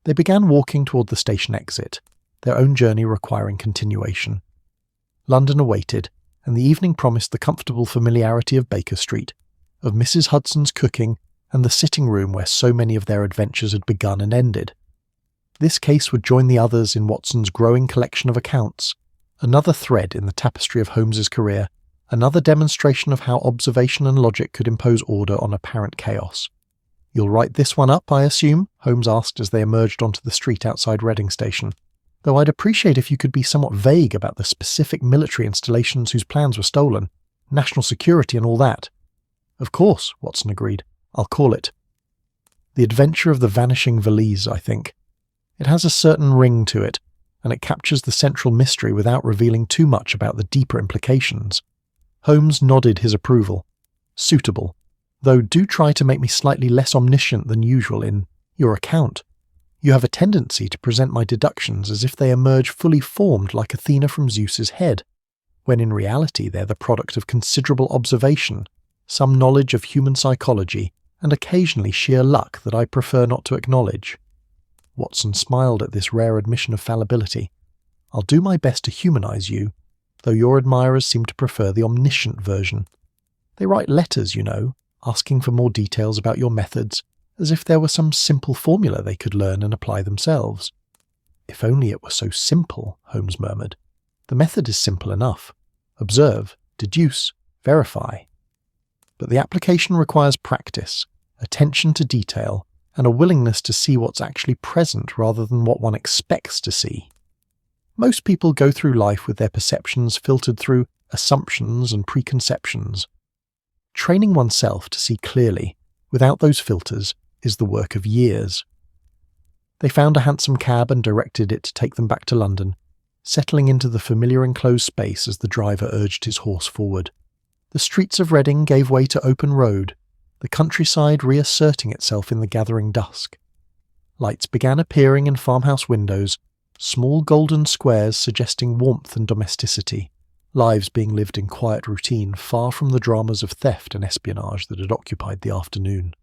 They began walking toward the station exit, their own journey requiring continuation. London awaited, and the evening promised the comfortable familiarity of Baker Street, of Mrs. Hudson's cooking, and the sitting room where so many of their adventures had begun and ended. This case would join the others in Watson's growing collection of accounts, another thread in the tapestry of Holmes's career, another demonstration of how observation and logic could impose order on apparent chaos. "You'll write this one up, I assume?" Holmes asked as they emerged onto the street outside Reading Station. "Though I'd appreciate if you could be somewhat vague about the specific military installations whose plans were stolen, national security and all that." "Of course," Watson agreed. "I'll call it The Adventure of the Vanishing Valise, I think. It has a certain ring to it, and it captures the central mystery without revealing too much about the deeper implications." Holmes nodded his approval. "Suitable. Though do try to make me slightly less omniscient than usual in your account. You have a tendency to present my deductions as if they emerge fully formed like Athena from Zeus's head, when in reality they're the product of considerable observation, some knowledge of human psychology, and occasionally sheer luck that I prefer not to acknowledge." Watson smiled at this rare admission of fallibility. "I'll do my best to humanize you, though your admirers seem to prefer the omniscient version. They write letters, you know, asking for more details about your methods, as if there were some simple formula they could learn and apply themselves." "If only it were so simple," Holmes murmured. "The method is simple enough. Observe, deduce, verify. But the application requires practice, attention to detail, and a willingness to see what's actually present rather than what one expects to see. Most people go through life with their perceptions filtered through assumptions and preconceptions. Training oneself to see clearly, without those filters, is the work of years." They found a hansom cab and directed it to take them back to London, settling into the familiar enclosed space as the driver urged his horse forward. The streets of Reading gave way to open road, the countryside reasserting itself in the gathering dusk. Lights began appearing in farmhouse windows, small golden squares suggesting warmth and domesticity, lives being lived in quiet routine far from the dramas of theft and espionage that had occupied the afternoon.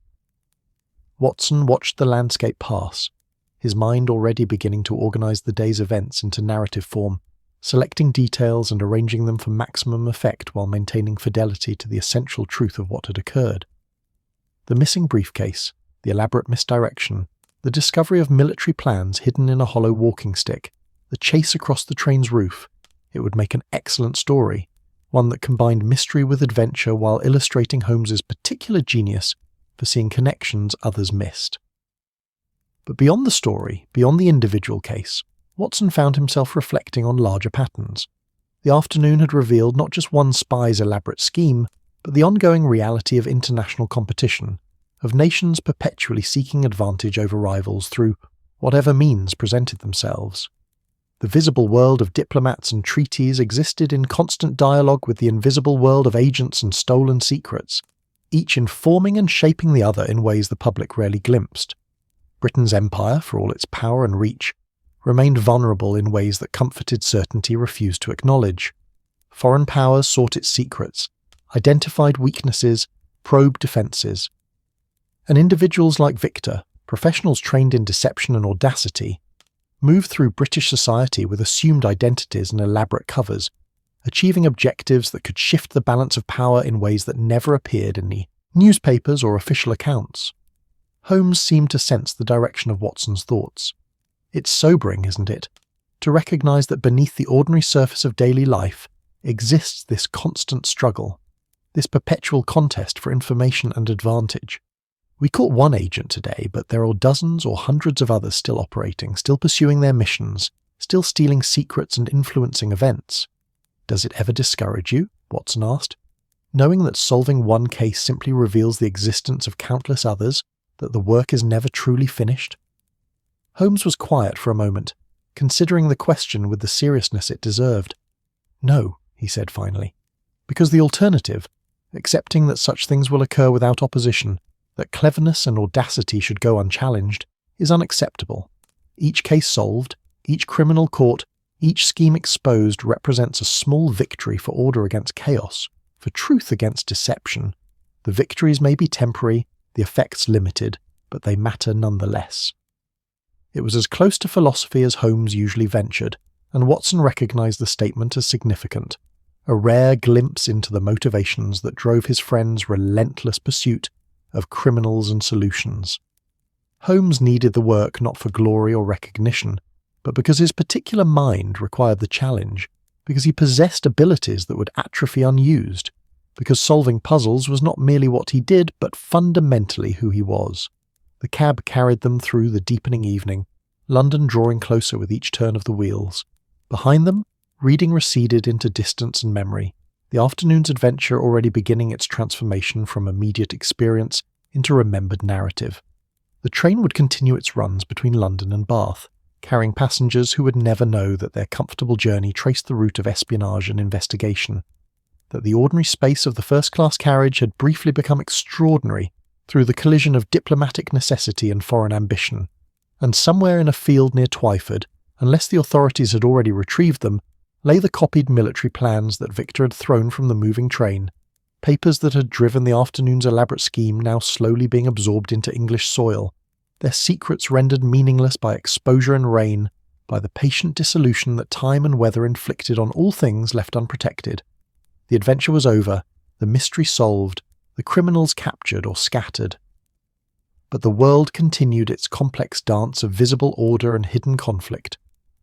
Watson watched the landscape pass, his mind already beginning to organize the day's events into narrative form, selecting details and arranging them for maximum effect while maintaining fidelity to the essential truth of what had occurred. The missing briefcase, the elaborate misdirection, the discovery of military plans hidden in a hollow walking stick, the chase across the train's roof. It would make an excellent story, one that combined mystery with adventure while illustrating Holmes's particular genius for seeing connections others missed. But beyond the story, beyond the individual case, Watson found himself reflecting on larger patterns. The afternoon had revealed not just one spy's elaborate scheme, but the ongoing reality of international competition, of nations perpetually seeking advantage over rivals through whatever means presented themselves. The visible world of diplomats and treaties existed in constant dialogue with the invisible world of agents and stolen secrets, each informing and shaping the other in ways the public rarely glimpsed. Britain's empire, for all its power and reach, remained vulnerable in ways that comforted certainty refused to acknowledge. Foreign powers sought its secrets, identified weaknesses, probed defences. And individuals like Victor, professionals trained in deception and audacity, moved through British society with assumed identities and elaborate covers, achieving objectives that could shift the balance of power in ways that never appeared in the newspapers or official accounts. Holmes seemed to sense the direction of Watson's thoughts. It's sobering, isn't it, to recognise that beneath the ordinary surface of daily life exists this constant struggle, this perpetual contest for information and advantage. We caught one agent today, but there are dozens or hundreds of others still operating, still pursuing their missions, still stealing secrets and influencing events. Does it ever discourage you? Watson asked. Knowing that solving one case simply reveals the existence of countless others, that the work is never truly finished? Holmes was quiet for a moment, considering the question with the seriousness it deserved. "No," he said finally, "because the alternative, accepting that such things will occur without opposition, that cleverness and audacity should go unchallenged, is unacceptable. Each case solved, each criminal caught, each scheme exposed represents a small victory for order against chaos, for truth against deception. The victories may be temporary, the effects limited, but they matter nonetheless. It was as close to philosophy as Holmes usually ventured, and Watson recognised the statement as significant, a rare glimpse into the motivations that drove his friend's relentless pursuit of criminals and solutions. Holmes needed the work not for glory or recognition, but because his particular mind required the challenge, because he possessed abilities that would atrophy unused, because solving puzzles was not merely what he did, but fundamentally who he was. The cab carried them through the deepening evening, London drawing closer with each turn of the wheels. Behind them, reading receded into distance and memory, the afternoon's adventure already beginning its transformation from immediate experience into remembered narrative. The train would continue its runs between London and Bath, carrying passengers who would never know that their comfortable journey traced the route of espionage and investigation, that the ordinary space of the first-class carriage had briefly become extraordinary through the collision of diplomatic necessity and foreign ambition, and somewhere in a field near Twyford, unless the authorities had already retrieved them, lay the copied military plans that Victor had thrown from the moving train, papers that had driven the afternoon's elaborate scheme now slowly being absorbed into English soil, their secrets rendered meaningless by exposure and rain, by the patient dissolution that time and weather inflicted on all things left unprotected. The adventure was over, the mystery solved, the criminals captured or scattered. But the world continued its complex dance of visible order and hidden conflict,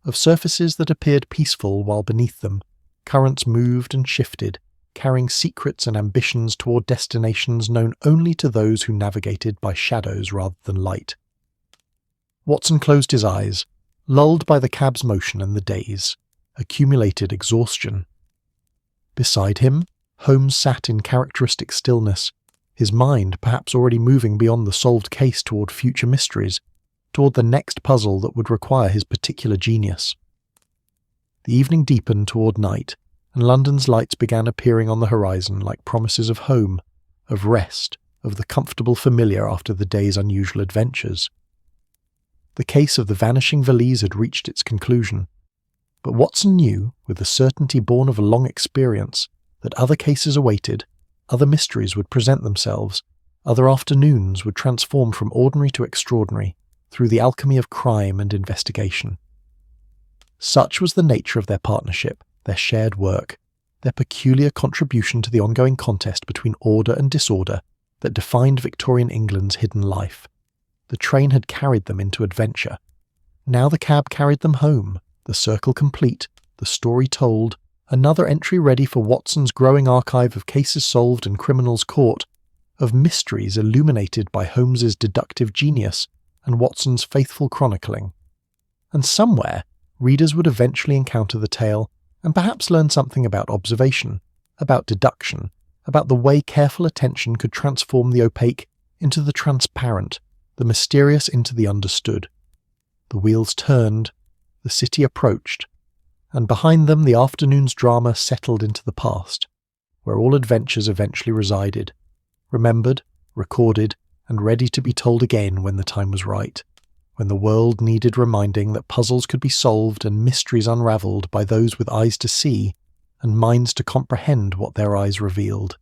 of surfaces that appeared peaceful while beneath them, currents moved and shifted, carrying secrets and ambitions toward destinations known only to those who navigated by shadows rather than light. Watson closed his eyes, lulled by the cab's motion and the daze, accumulated exhaustion. Beside him, Holmes sat in characteristic stillness, his mind perhaps already moving beyond the solved case toward future mysteries, toward the next puzzle that would require his particular genius. The evening deepened toward night, and London's lights began appearing on the horizon like promises of home, of rest, of the comfortable familiar after the day's unusual adventures. The case of the Vanishing Valise had reached its conclusion, but Watson knew, with the certainty born of a long experience, that other cases awaited, other mysteries would present themselves, other afternoons would transform from ordinary to extraordinary, through the alchemy of crime and investigation. Such was the nature of their partnership, their shared work, their peculiar contribution to the ongoing contest between order and disorder that defined Victorian England's hidden life. The train had carried them into adventure. Now the cab carried them home, the circle complete, the story told, another entry ready for Watson's growing archive of cases solved and criminals caught, of mysteries illuminated by Holmes's deductive genius and Watson's faithful chronicling. And somewhere, readers would eventually encounter the tale and perhaps learn something about observation, about deduction, about the way careful attention could transform the opaque into the transparent, the mysterious into the understood. The wheels turned, the city approached, and behind them the afternoon's drama settled into the past, where all adventures eventually resided, remembered, recorded, and ready to be told again when the time was right, when the world needed reminding that puzzles could be solved and mysteries unravelled by those with eyes to see and minds to comprehend what their eyes revealed.